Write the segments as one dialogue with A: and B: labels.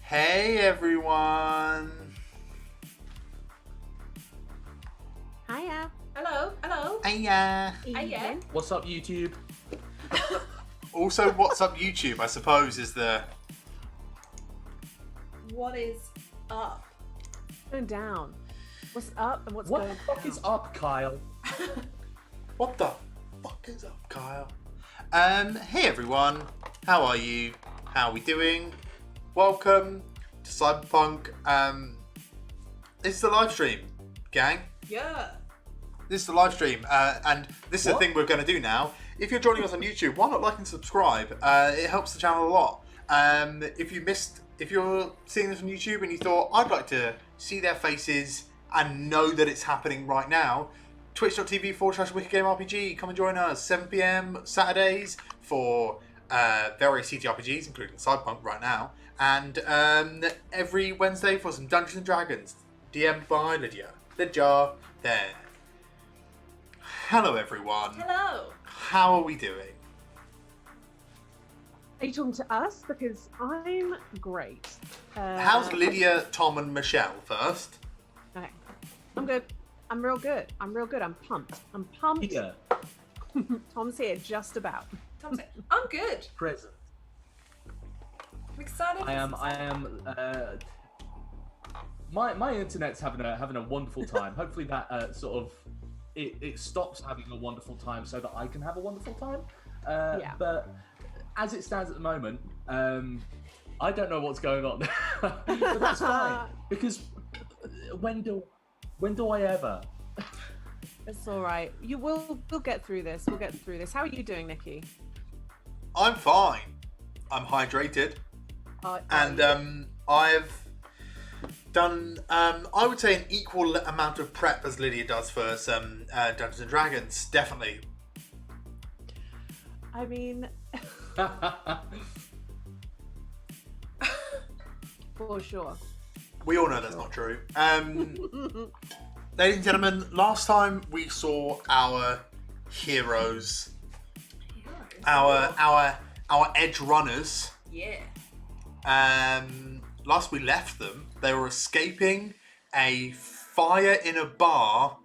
A: Hey everyone!
B: Hiya.
C: Hello.
A: Hiya!
C: Hiya.
D: What's up, YouTube?
A: Also, what's up YouTube, I suppose, is the...
C: What is up?
B: Going down. What's up and what's
D: What
B: going
D: the fuck
B: down?
D: is up, Kyle?
A: What the fuck is up, Kyle? Hey everyone! How are you? How are we doing? Welcome to Cyberpunk. This is the live stream, gang.
C: Yeah.
A: This is the live stream, and this is the thing we're going to do now. If you're joining us on YouTube, why not like and subscribe? It helps the channel a lot. If you're seeing this on YouTube and you thought, I'd like to see their faces and know that it's happening right now, twitch.tv/WickedGameRPG. Come and join us, 7 PM Saturdays for various TTRPGs, including Cyberpunk right now, and every Wednesday for some Dungeons & Dragons, DM'd by Lydia. Lydia, there. Hello everyone.
C: Hello.
A: How are we doing?
B: Are you talking to us? Because I'm great.
A: How's Lydia, Tom and Michelle first?
B: Okay. I'm good. I'm real good. I'm pumped. I'm pumped.
D: Here,
B: Tom's here just about.
C: Tom's it. I'm good.
D: present.
C: I'm excited.
D: I am. My internet's having a wonderful time. Hopefully that it stops having a wonderful time so that I can have a wonderful time.
B: Yeah.
D: But as it stands at the moment, I don't know what's going on. But that's fine because when do I ever?
B: It's all right. We'll get through this. We'll get through this. How are you doing, Nikki?
A: I'm fine. I'm hydrated. And I've done, I would say, an equal amount of prep as Lydia does for some Dungeons & Dragons, definitely.
B: I mean, for sure.
A: We all know that's not true. Ladies and gentlemen, last time we saw our heroes, our edge runners.
C: Yeah.
A: Last we left them, they were escaping a fire in a bar,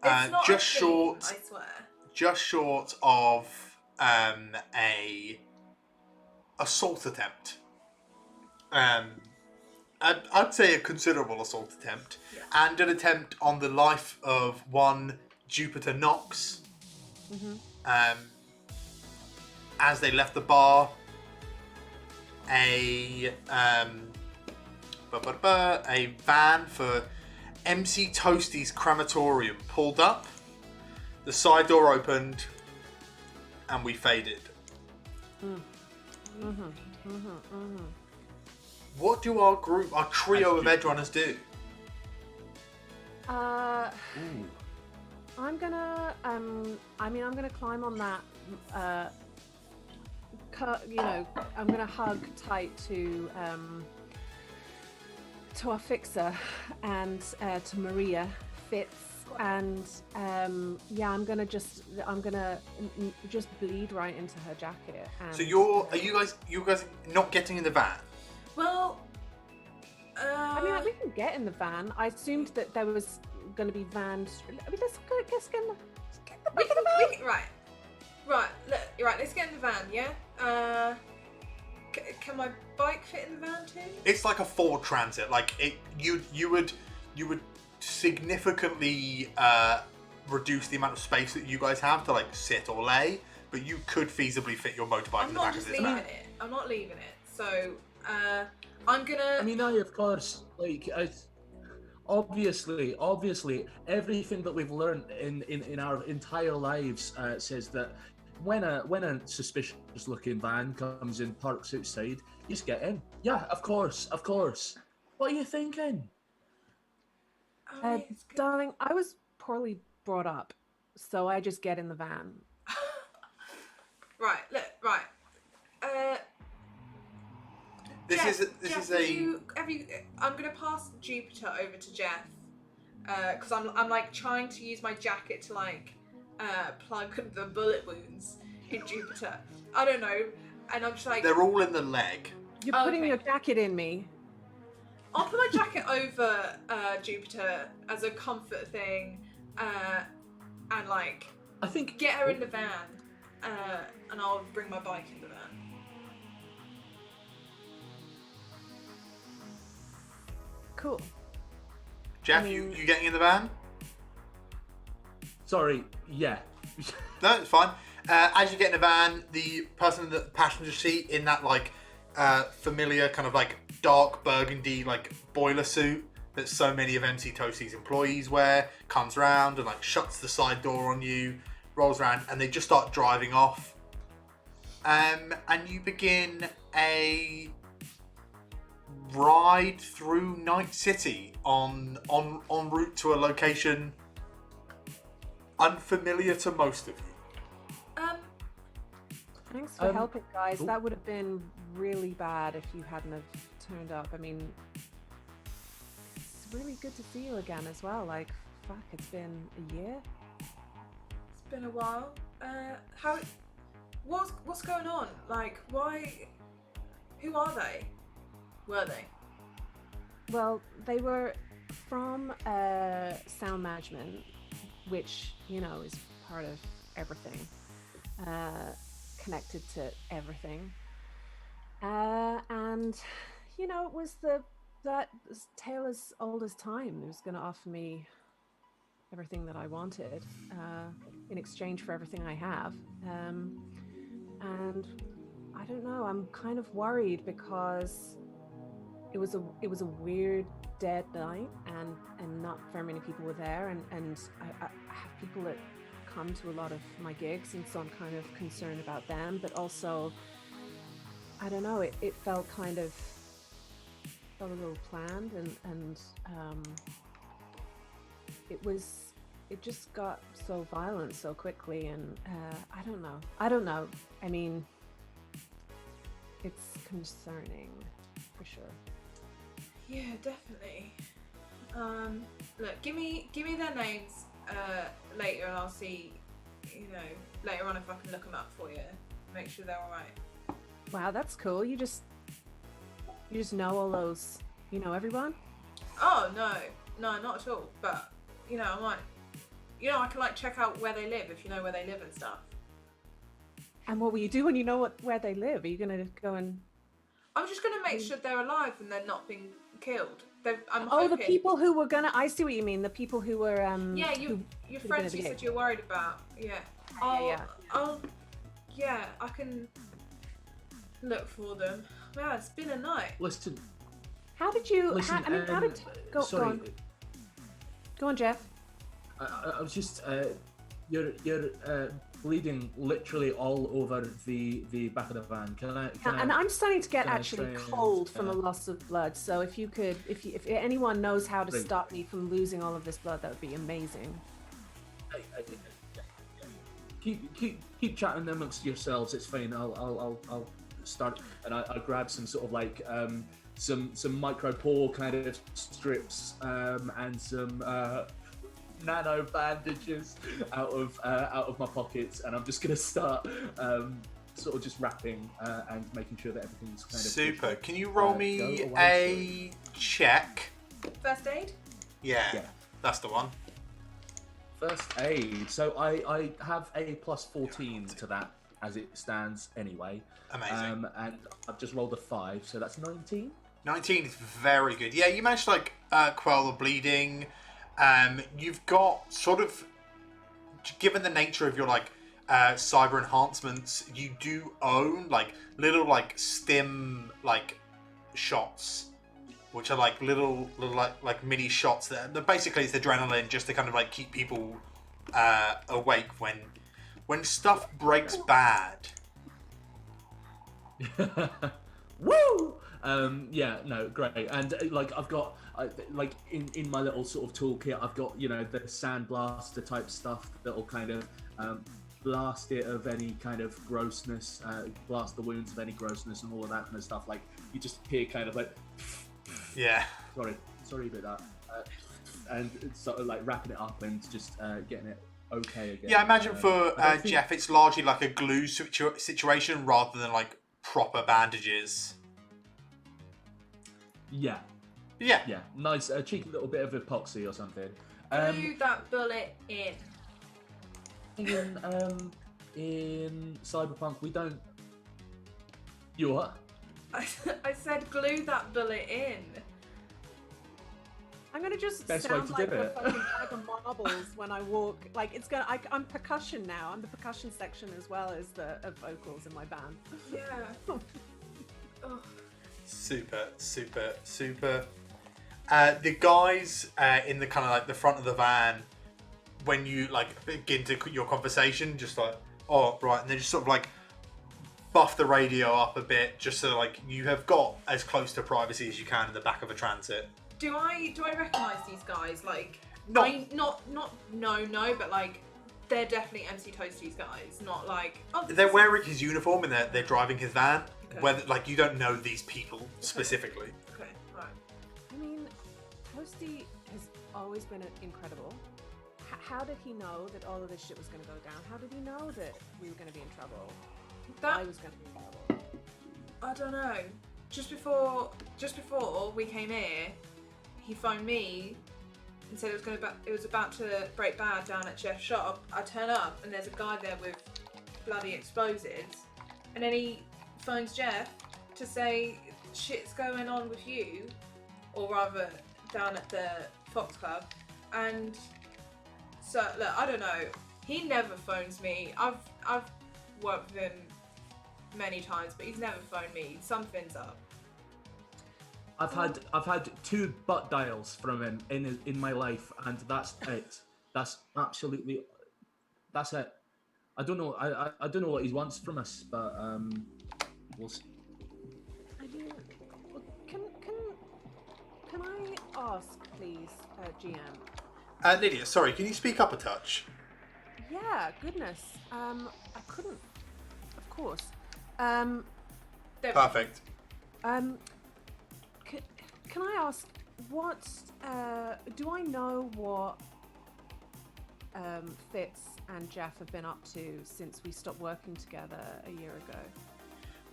C: It's not
A: just
C: a theme,
A: short,
C: I swear.
A: just short of a assault attempt. I'd say a considerable assault attempt,
C: Yeah.
A: and an attempt on the life of one Jupiter Knox. As they left the bar, a van for MC Toasty's crematorium pulled up, the side door opened, and we faded. What do our trio of edge runners do?
D: Ooh.
B: I'm gonna climb on that. I'm gonna hug tight to our fixer and to Maria Fitz, and I'm gonna just bleed right into her jacket. And,
A: So are you guys not getting in the van?
C: Well,
B: I mean, we can get in the van. I assumed that there was going to be vans. I mean, let's get in the van.
C: Right. Let's get in the van. Yeah. Can my bike fit in the van too?
A: It's like a Ford Transit. Like you would significantly reduce the amount of space that you guys have to like sit or lay, but you could feasibly fit your motorbike
C: I'm
A: in the
C: not
A: back
C: just
A: of this
C: leaving
A: van.
C: it. I'm not leaving it. So, I'm gonna.
D: I mean, of course, obviously, everything that we've learned in our entire lives says that when a suspicious-looking van comes in, parks outside, you just get in. Yeah, of course. What are you thinking?
C: Oh, it's good.
B: Darling, I was poorly brought up, so I just get in the van.
C: Right.
A: This
C: Jeff,
A: is
C: I'm gonna pass Jupiter over to Jeff because I'm like trying to use my jacket to like plug the bullet wounds in Jupiter. I don't know, and I'm just like
A: they're all in the leg.
B: You're putting your jacket in me.
C: I'll put my jacket over Jupiter as a comfort thing, and like
D: I think
C: get her in the van, and I'll bring my bike in the van.
B: Cool.
A: Jeff,
B: I mean-
A: you getting in the van?
D: Sorry, yeah.
A: No, it's fine. As you get in the van, the person in the passenger seat in that like familiar kind of like dark burgundy like boiler suit that so many of MC Toasty's employees wear comes round and like shuts the side door on you, rolls around, and they just start driving off. And you begin a ride through Night City en route to a location unfamiliar to most of you.
B: Thanks for helping, guys.
D: cool.
B: That would have been really bad if you hadn't have turned up. I mean, it's really good to see you again as well. Like, fuck, it's been a year.
C: It's been a while. What's going on? Like, why? Who are they? Were they?
B: Well, they were from sound management, which, you know, is part of everything. Connected to everything. And, you know, it was that tale as old as time. It was going to offer me everything that I wanted in exchange for everything I have. And I don't know, I'm kind of worried because it was a weird dead night and not very many people were there, and I have people that come to a lot of my gigs, and so I'm kind of concerned about them, but also I don't know, it felt a little planned, and it just got so violent so quickly, and I don't know. I mean, it's concerning for sure.
C: Yeah, definitely. Look, give me their names later, and I'll see, you know, later on if I can look them up for you. Make sure they're all right.
B: Wow, that's cool. You just know all those, you know, everyone?
C: Oh no, not at all. But you know, I might, you know, I can like check out where they live if you know where they live and stuff.
B: And what will you do when you know where they live? Are you gonna go and?
C: I'm just gonna make sure they're alive and they're not being killed. I'm
B: Oh,
C: hoping.
B: the people who were gonna. I see what you mean. The people who were.
C: Yeah, your
B: been
C: friends
B: at
C: you
B: the
C: said
B: gig.
C: you're worried about. Yeah. Yeah, I can look for them. Wow, it's been a night.
D: Listen,
B: How did you?
D: listen.
B: How did? Go
D: sorry,
B: on. Go on, Jeff.
D: I was just you're bleeding literally all over the back of the van.
B: And I'm starting to get
D: can I
B: actually
D: try and,
B: cold from a loss of blood. So if you could, if anyone knows how to
D: Right.
B: stop me from losing all of this blood, that would be amazing.
D: keep chatting amongst yourselves. It's fine. I'll start, and I grab some sort of like some micro pore kind of strips and some nano bandages out of my pockets, and I'm just gonna start sort of just wrapping and making sure that everything's kind of
A: Super. Can you roll me
D: go away
A: a check?
C: First aid?
A: Yeah, that's the one.
D: First aid. So I have a plus 14 to that as it stands anyway.
A: Amazing.
D: And I've just rolled a 5, so that's 19.
A: 19 is very good. Yeah, you managed to like quell the bleeding. You've got sort of, given the nature of your like cyber enhancements, you do own like little like stim like shots, which are like little like mini shots that basically it's adrenaline just to kind of like keep people awake when stuff breaks bad.
D: Woo! Yeah, no, great. And like I've got like in my little sort of toolkit, I've got, you know, the sandblaster type stuff that'll kind of blast it of any kind of grossness, blast the wounds of any grossness and all of that kind of stuff. Like you just hear kind of like,
A: Yeah.
D: sorry about that, and it's sort of like wrapping it up and just getting it okay again.
A: Yeah, I imagine for
D: I don't think-
A: Jeff, it's largely like a glue situation rather than like proper bandages.
D: Yeah,
A: Yeah.
D: Yeah, nice, a cheeky little bit of epoxy or something.
C: Glue that bullet in.
D: In Cyberpunk, we don't. You what?
C: I said glue that bullet in.
B: I'm gonna just
D: Best way
B: sound
D: to
B: like
D: do
B: a
D: it.
B: fucking bag of marbles when I walk. Like it's gonna. I'm percussion now. I'm the percussion section as well as the vocals in my band.
C: Yeah. Oh.
A: Super. The guys in the kind of like the front of the van, when you like begin to your conversation, just like, oh right, and they just sort of like buff the radio up a bit, just so like you have got as close to privacy as you can in the back of a transit.
C: Do I recognise these guys? Like,
A: No.
C: No, but like, they're definitely MC Toasty's guys. Not like, oh,
A: They're wearing his uniform and they're driving his van.
C: Okay.
A: Whether like you don't know these people specifically.
C: Okay, right.
B: I mean, Toasty has always been incredible. How did he know that all of this shit was going to go down? How did he know that we were going to be in trouble? I was going to be in trouble.
C: I don't know. Just before we came here, he phoned me and said it was about to break bad down at Jeff's shop. I turn up and there's a guy there with bloody explosives, and then he phones Jeff to say shit's going on with you, or rather down at the Fox Club. And so look, I don't know. He never phones me. I've worked with him many times, but he's never phoned me. Something's up.
D: I've had 2 butt dials from him in my life, and that's it. That's it. I don't know. I don't know what he wants from us, but we'll see.
B: I do. Well, can I ask, please, GM?
A: Lydia, sorry, can you speak up a touch?
B: Yeah, goodness. I couldn't. Of course.
A: Perfect.
B: Can I ask what? Do I know what Fitz and Jeff have been up to since we stopped working together a year ago?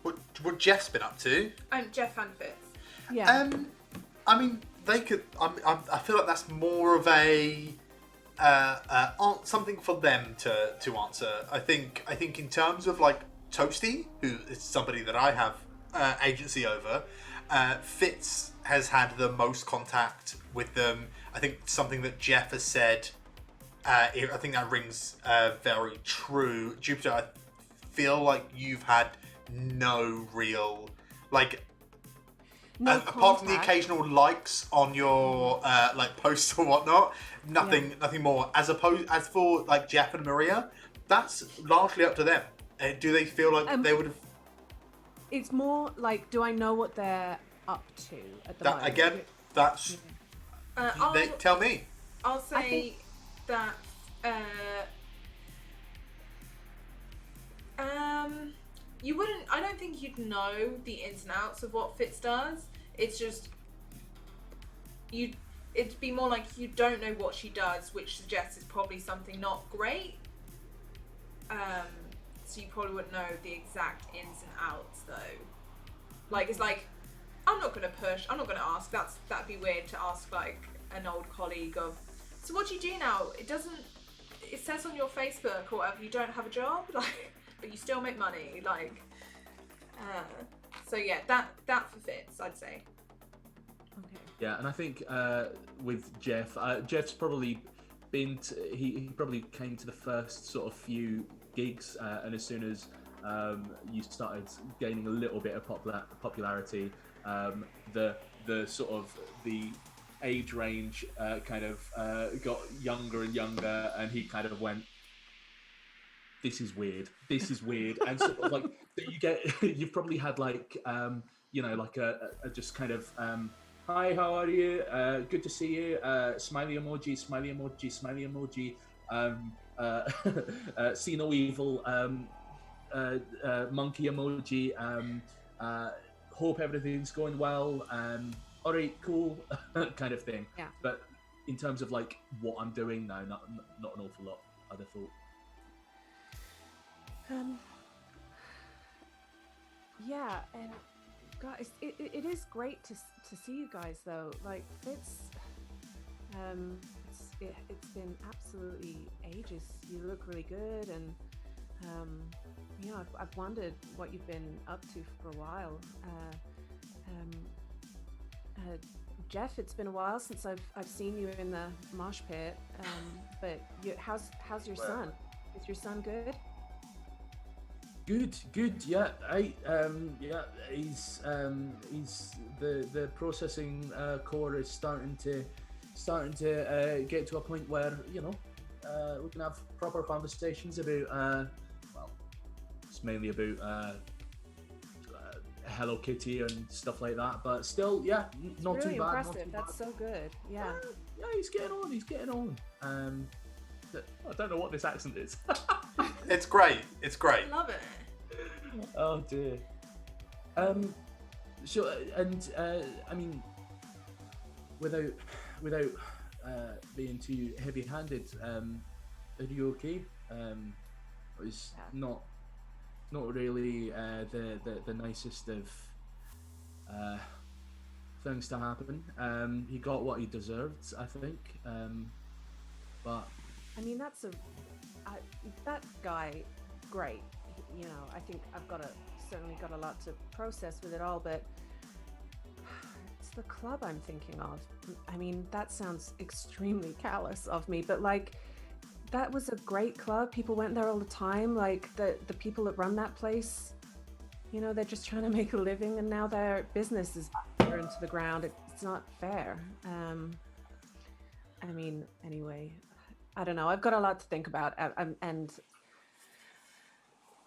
A: What Jeff's been up to?
C: Jeff and Fitz.
B: Yeah.
A: I mean, they could. I feel like that's more of a something for them to answer. I think in terms of like Toasty, who is somebody that I have agency over, Fitz has had the most contact with them. I think something that Jeff has said. I think that rings very true. Jupiter, I feel like you've had no real like. Apart from the occasional likes on your like posts or whatnot, nothing more. As for like Jeff and Maria, that's largely up to them. Do they feel like they would have?
B: It's more like, do I know what they're up to at the moment?
A: Again, that's. Tell me.
C: I'll say that. You wouldn't. I don't think you'd know the ins and outs of what Fitz does. It's just it'd be more like you don't know what she does, which suggests it's probably something not great. So you probably wouldn't know the exact ins and outs though. Like it's like I'm not gonna ask. That'd be weird to ask like an old colleague of. So what do you do now? It says on your Facebook or whatever you don't have a job, like, but you still make money, like. So yeah, that for Fitz, I'd say.
B: Okay.
D: Yeah, and I think with Jeff, Jeff's probably been. He probably came to the first sort of few gigs, and as soon as you started gaining a little bit of popularity, the sort of the age range kind of got younger and younger, and he kind of went, this is weird, and sort of like you've probably had like like a just kind of hi, how are you, good to see you, smiley emoji, see no evil, monkey emoji, hope everything's going well, all right, cool, kind of thing.
B: Yeah.
D: But in terms of like what I'm doing now, not an awful lot, I'd have thought.
B: Yeah, and guys, it is great to see you guys though. Like it's been absolutely ages. You look really good, and I've wondered what you've been up to for a while. Jeff, it's been a while since I've seen you in the mosh pit. But how's your son? Is your son good?
D: Good. Yeah, he's the processing core is starting to get to a point where we can have proper conversations about it's mainly about Hello Kitty and stuff like that, but still, yeah, not
B: really
D: too bad.
B: Impressive. That's so good. Yeah.
D: Yeah, he's getting on. I don't know what this accent is.
A: It's great.
C: I love it.
D: Oh dear. So I mean, without being too heavy-handed, are you okay? It's not really the nicest of things to happen. He got what he deserved, I think. But
B: I mean, that guy, great. I think I've certainly got a lot to process with it all, but it's the club I'm thinking of. I mean, that sounds extremely callous of me, but like, that was a great club. People went there all the time. Like the people that run that place, they're just trying to make a living, and now their business is burned to the ground. It's not fair. I mean, anyway, I don't know. I've got a lot to think about, and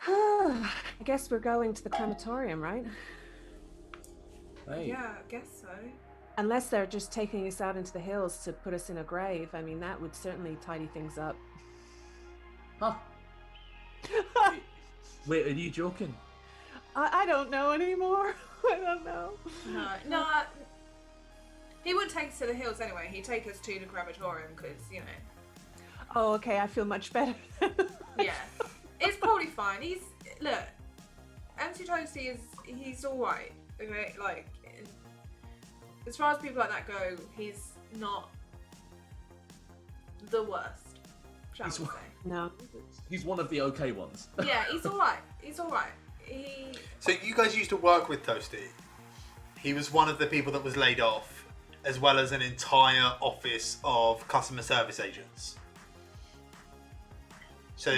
B: I guess we're going to the crematorium, right?
D: hey,
C: Yeah, I guess so.
B: Unless they're just taking us out into the hills to put us in a grave. I mean, that would certainly tidy things up.
D: huh? Wait, are you joking?
B: I don't know anymore. I don't know.
C: No. He wouldn't take us to the hills anyway. He'd take us to the crematorium because,
B: Oh, okay. I feel much better.
C: yeah. It's probably fine. Look, MC Toasty he's alright. Okay, like, as far as people like that go, he's not the worst, shall we say.
B: No.
D: He's one of the okay ones.
C: Yeah, he's alright.
A: So you guys used to work with Toasty. He was one of the people that was laid off, as well as an entire office of customer service agents. So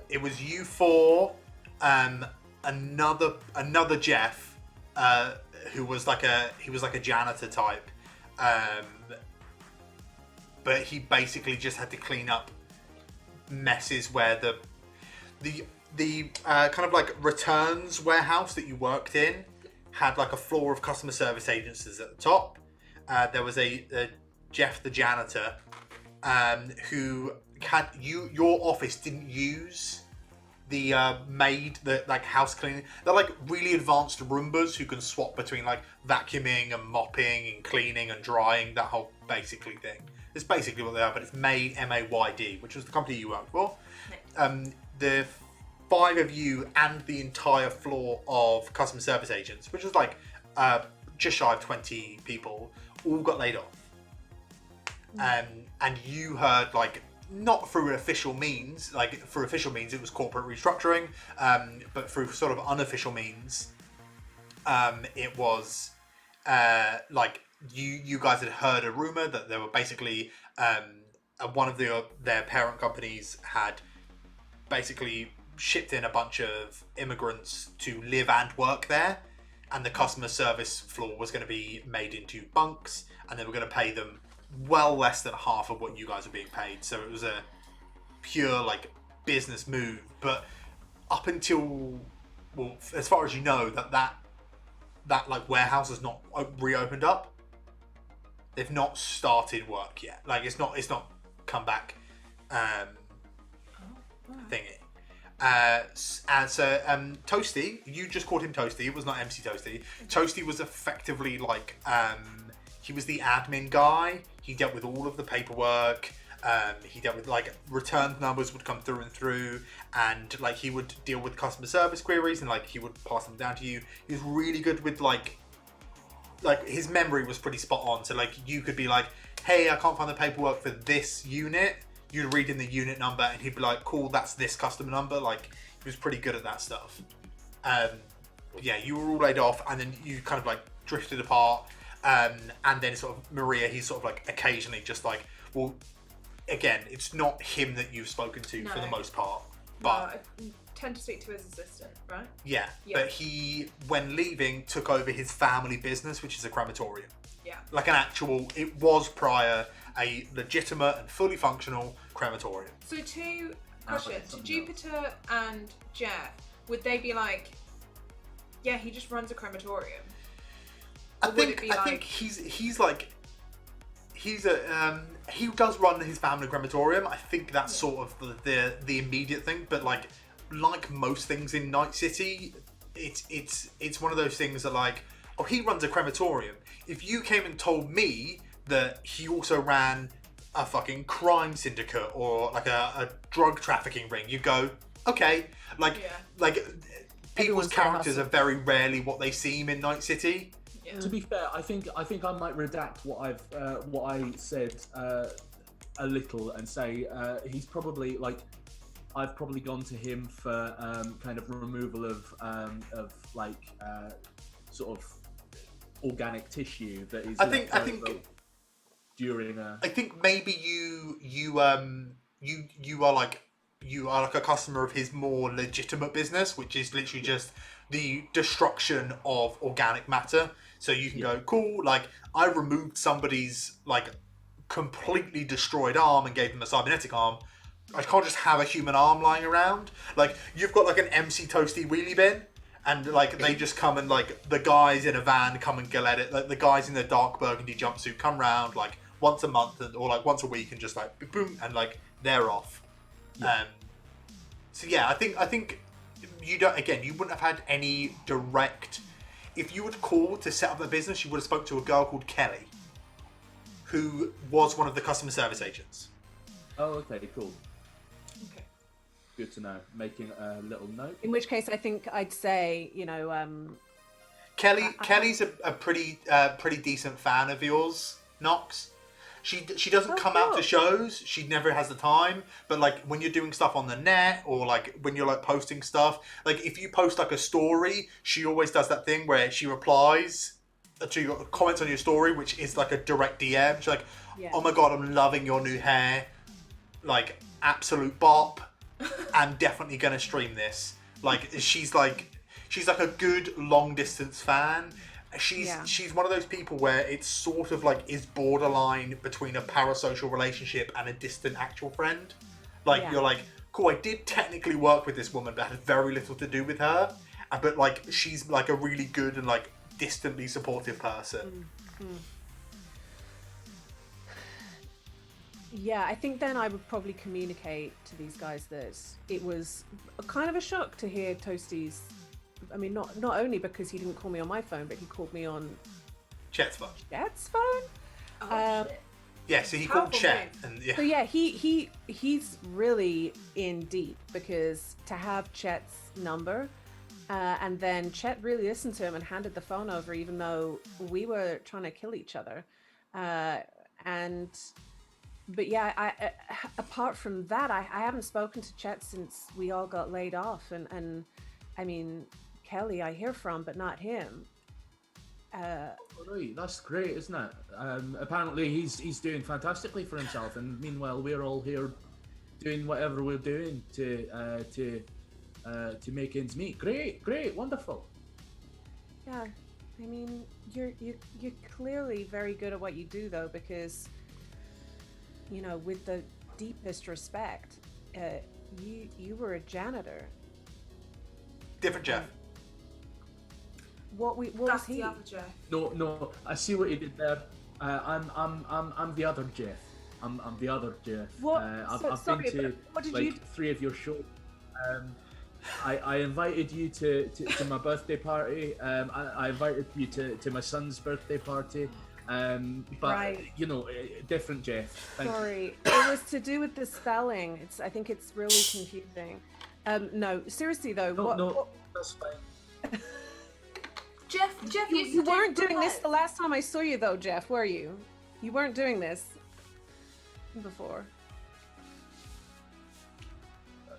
A: it was you four, another Jeff, who was like a janitor type, but he basically just had to clean up messes where the kind of like returns warehouse that you worked in had like a floor of customer service agents at the top. There was a Jeff the janitor, who had your office didn't use the maid, the like house cleaning. They're like really advanced Roombas who can swap between like vacuuming and mopping and cleaning and drying, that whole basically thing. It's basically what they are, but it's Maid, MAYD, which was the company you worked for. The five of you and the entire floor of customer service agents, which was like just shy of 20 people, all got laid off. And you heard, like, not through official means, like for official means it was corporate restructuring, but through sort of unofficial means, it was like you guys had heard a rumor that there were basically one of their parent companies had basically shipped in a bunch of immigrants to live and work there, and the customer service floor was going to be made into bunks, and they were going to pay them well less than half of what you guys are being paid. So it was a pure like business move. But up until, well, as far as you know, that like warehouse has not reopened up. They've not started work yet. Like it's not come back thingy. And so Toasty, you just called him Toasty. It was not MC Toasty. Toasty was effectively like he was the admin guy. He dealt with all of the paperwork. He dealt with like return numbers would come through and through, and like he would deal with customer service queries and like he would pass them down to you. He was really good with like his memory was pretty spot on. So like you could be like, hey, I can't find the paperwork for this unit. You'd read in the unit number and he'd be like, cool, that's this customer number. Like he was pretty good at that stuff. Yeah, you were all laid off and then you kind of like drifted apart. And then sort of Maria, he's sort of like occasionally just like, well, again, it's not him that you've spoken to for the most part. But
C: I tend to speak to his assistant, right?
A: Yeah, but he, when leaving, took over his family business, which is a crematorium.
C: Yeah.
A: Like an actual, it was prior a legitimate and fully functional crematorium.
C: So two questions. To Jupiter and Jeff, would they be like, yeah, he just runs a crematorium?
A: I think he does run his family crematorium. I think that's sort of the immediate thing, but like most things in Night City, it's one of those things that like, oh, he runs a crematorium. If you came and told me that he also ran a fucking crime syndicate or like a drug trafficking ring, you go, okay, like people's characters are very rarely what they seem in Night City.
C: Yeah.
D: To be fair, I think I might redact what I said a little and say he's probably like, I've probably gone to him for kind of removal of like sort of organic tissue that is. I think during a.
A: I think maybe you are like a customer of his more legitimate business, which is literally just the destruction of organic matter. So you can go, cool, like I removed somebody's like completely destroyed arm and gave them a cybernetic arm. I can't just have a human arm lying around. Like you've got like an MC Toasty wheelie bin, and like they just come and like the guys in a van come and get it. Like the guys in the dark burgundy jumpsuit come round like once a month or like once a week and just like boom and like they're off. Yeah. So yeah, I think you wouldn't have had any direct. If you would call to set up a business, you would have spoke to a girl called Kelly, who was one of the customer service agents.
D: Oh, okay, cool.
C: Okay.
D: Good to know. Making a little note.
B: In which case, I think I'd say,
A: Kelly's a pretty decent fan of yours, Knox. She doesn't come out to shows. She never has the time. But like when you're doing stuff on the net or like when you're like posting stuff, like if you post like a story, she always does that thing where she replies to your comments on your story, which is like a direct DM. She's like, oh my god, I'm loving your new hair. Like absolute bop. I'm definitely gonna stream this. Like she's like a good long distance fan. She's one of those people where it's sort of like is borderline between a parasocial relationship and a distant actual friend. Like you're like, cool, I did technically work with this woman, but had very little to do with her. But like she's like a really good and like distantly supportive person.
B: Mm-hmm. Yeah, I think then I would probably communicate to these guys that it was kind of a shock to hear Toasty's. I mean, not only because he didn't call me on my phone, but he called me on
A: Chet's phone.
B: Chet's phone.
C: Shit.
A: Yeah, so he called Chet, and
B: So yeah, he's really in deep because to have Chet's number, and then Chet really listened to him and handed the phone over, even though we were trying to kill each other, But yeah, I apart from that, I haven't spoken to Chet since we all got laid off, and I mean. Kelly I hear from, but not him.
D: Right, that's great, isn't it? Apparently he's doing fantastically for himself, and meanwhile we're all here doing whatever we're doing to make ends meet. Great, wonderful.
B: Yeah, I mean you're clearly very good at what you do though, because with the deepest respect, you were a janitor.
A: Different Jeff.
B: What was
C: That's
B: he?
C: the other Jeff.
D: No. I see what you did there. I'm the other Jeff. I'm the other Jeff.
B: What?
D: I've
B: Sorry,
D: been to
B: what did
D: like
B: you...
D: 3 of your shows. I invited you to my birthday party. I invited you to my son's birthday party. But
B: Right.
D: you know, different Jeff. Thank you.
B: Sorry, it was to do with the spelling. I think it's really confusing. No, seriously though,
D: No, that's fine.
C: Jeff used
B: you
C: to
B: weren't
C: do
B: doing this the
C: requests.
B: last time I saw you though, Jeff, were you? You weren't doing this before.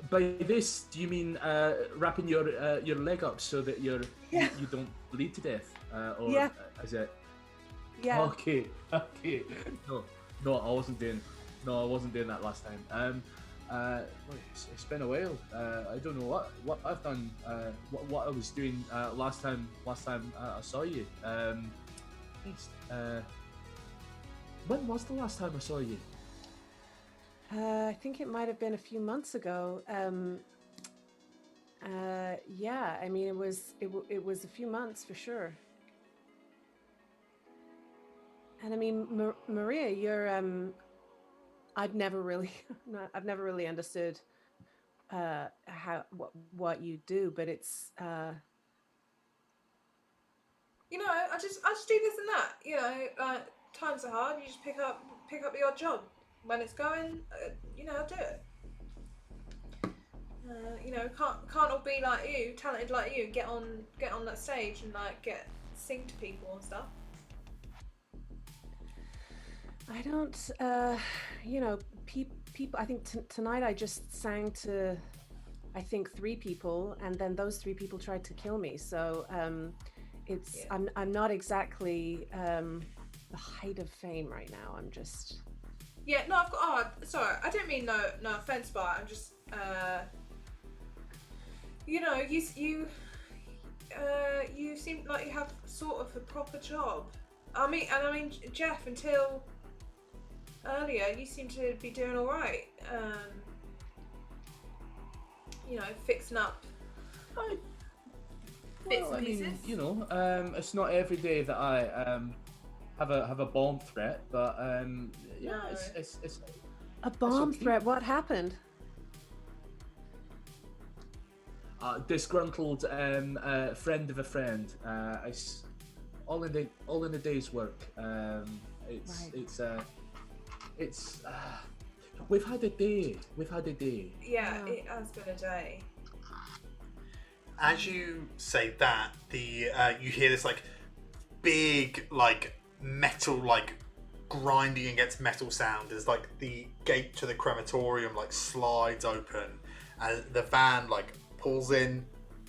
D: By this, do you mean wrapping your leg up so that you don't bleed to death, or
B: Yeah.
D: is it?
B: Yeah.
D: Okay. No, I wasn't doing that last time. It's been a while. I don't know what I've done. What I was doing last time I saw you. When was the last time I saw you?
B: I think it might have been a few months ago. Yeah, I mean, it was a few months for sure. And I mean, Maria, you're I've never really understood what you do, but it's
C: You know, I just do this and that. You know, like times are hard. You just pick up the odd job when it's going. You know, I do it. You know, can't all be like you, talented like you. Get on that stage and like sing to people and stuff.
B: I don't, you know, people. I think tonight I just sang to, I think 3 people, and then those 3 people tried to kill me. So it's I'm not exactly the height of fame right now. I'm just.
C: Yeah, no, I've got. Oh, sorry, I don't mean no offense, but I'm just. You know, you seem like you have sort of a proper job. I mean, Jeff, until earlier, you seem to be doing all right. You know, fixing up bits and pieces.
D: Mean, you know, it's not every day that I have a bomb threat, but yeah,
C: No.
D: it's
B: A bomb
D: okay.
B: threat? What happened?
D: disgruntled friend of a friend. All in the day's work. It's we've had a day.
C: Yeah, it has been a day.
A: As you say that, you hear this like big like metal like grinding against metal sound as like the gate to the crematorium like slides open and the van like pulls in,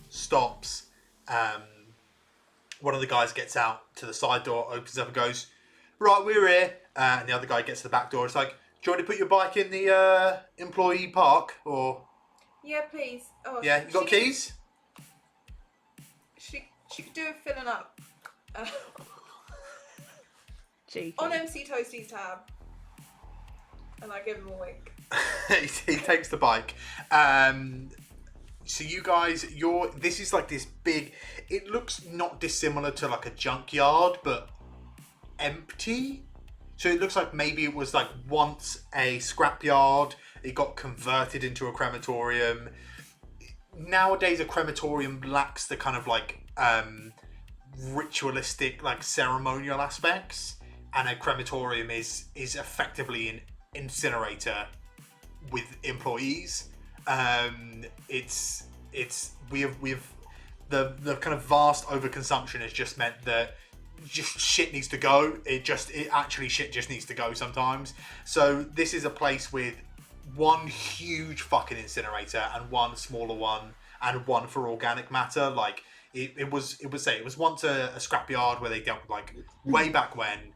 A: stops. One of the guys gets out to the side door, opens up and goes, "Right, we're here." And the other guy gets to the back door. It's like, "Do you want to put your bike in the employee park or?"
C: Yeah, please. Oh,
A: Yeah, you got keys?
C: She could do with filling up.
B: Cheeky.
C: On MC Toasty's tab. And I give him a wink.
A: He takes the bike. So you guys, this is like this big, it looks not dissimilar to like a junkyard, but empty. So it looks like maybe it was like once a scrapyard, it got converted into a crematorium. Nowadays a crematorium lacks the kind of like ritualistic, like ceremonial aspects, and a crematorium is effectively an incinerator with employees. We've the kind of vast overconsumption has just meant that just shit needs to go. Shit just needs to go sometimes. So this is a place with one huge fucking incinerator and one smaller one and one for organic matter. Like it was once a scrapyard where they dealt with like way back when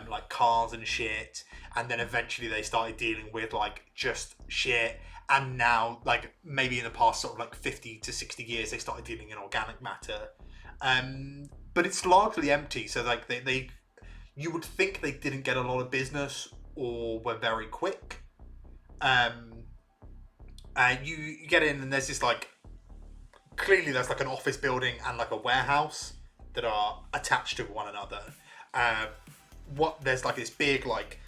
A: like cars and shit, and then eventually they started dealing with like just shit, and now like maybe in the past sort of like 50 to 60 years they started dealing in organic matter, but it's largely empty. So like they you would think they didn't get a lot of business or were very quick. And you get in and there's this like, clearly there's like an office building and like a warehouse that are attached to one another. There's like this big like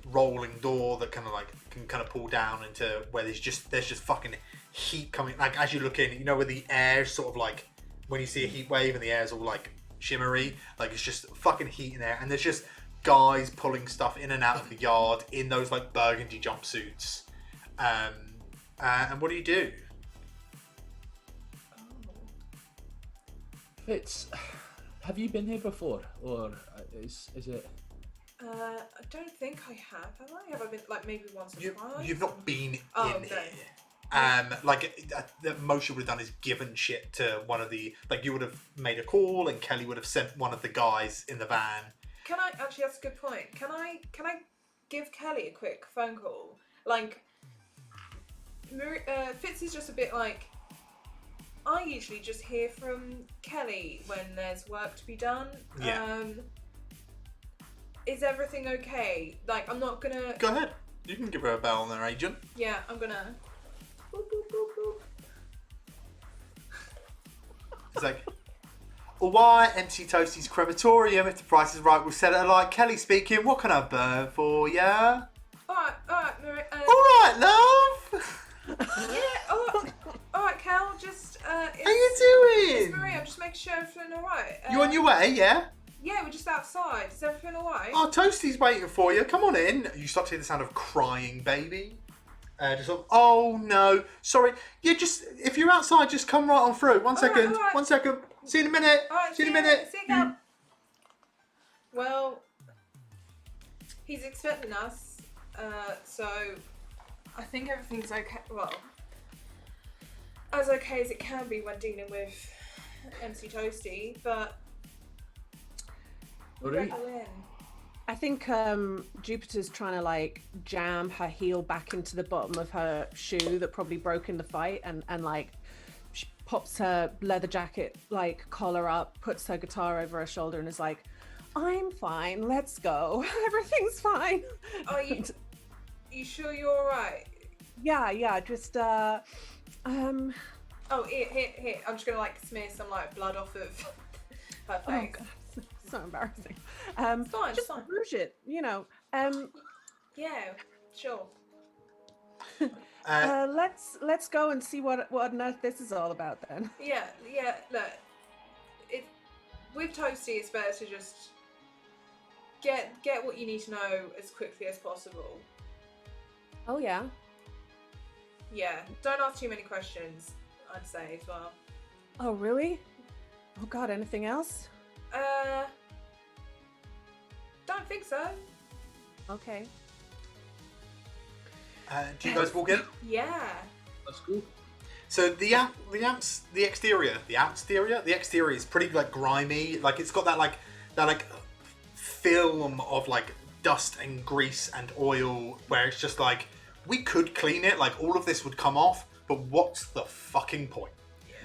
A: rolling door that kind of like can kind of pull down into where there's just fucking heat coming. Like as you look in, you know, where the air sort of like when you see a heat wave and the air's all like shimmery. Like it's just fucking heat in there, and there's just guys pulling stuff in and out of the yard in those like burgundy jumpsuits. And what do you do?
D: Have you been here before, or is it?
C: I don't think I have. Have I been like maybe once or twice?
A: You've not been
C: Oh,
A: in
C: no.
A: here. The most you would have done is given shit to one of the, like you would have made a call and Kelly would have sent one of the guys in the van.
C: Can I actually? That's a good point. Can I give Kelly a quick phone call? Like, Fitz is just a bit like. I usually just hear from Kelly when there's work to be done.
A: Yeah.
C: Is everything okay? Like, I'm not gonna.
A: Go ahead. You can give her a bell on there, agent.
C: Yeah, I'm gonna. Boop, boop, boop, boop.
A: It's like, why MC Toasty's crematorium? If the price is right, we'll sell it like Kelly speaking. What can I burn for ya?
C: Alright, Marie.
A: Alright, love.
C: Yeah, alright, Cal, just,
A: How you doing?
C: It's Marie, I'm just making sure everything alright.
A: You on your way, yeah?
C: Yeah, we're just outside. Is everything alright?
A: Oh, Toasty's waiting for you. Come on in. You start to hear the sound of crying baby. Just sort of, oh no, sorry. Yeah, just if you're outside, just come right on through. One second.
C: all right.
A: 1 second. See you in a minute.
C: Alright,
A: see you in a minute.
C: See you, Cal. Well, he's expecting us, so I think everything's okay. Well, as okay as it can be when dealing with MC Toasty, but
D: All right.
C: settle in.
B: I think Jupiter's trying to like jam her heel back into the bottom of her shoe that probably broke in the fight, and like she pops her leather jacket like collar up, puts her guitar over her shoulder, and is like, "I'm fine. Let's go. Everything's fine."
C: Are you sure you're alright?
B: Yeah. Just
C: Oh, here. I'm just gonna like smear some like blood off of her
B: oh
C: face.
B: god, so embarrassing.
C: Fine,
B: just
C: fine.
B: rouge it, you know.
C: Yeah, sure.
B: Let's go and see what on earth this is all about then.
C: Yeah. Look, with Toasty, it's better to just get what you need to know as quickly as possible.
B: Oh yeah.
C: Yeah, don't ask too many questions, I'd say as well.
B: Oh really? Oh god, anything else?
C: Don't think so.
B: Okay.
A: Do you guys walk in?
C: Yeah.
D: That's cool.
A: So the exterior is pretty like grimy. Like it's got that film of like dust and grease and oil where it's just like we could clean it. Like all of this would come off, but what's the fucking point?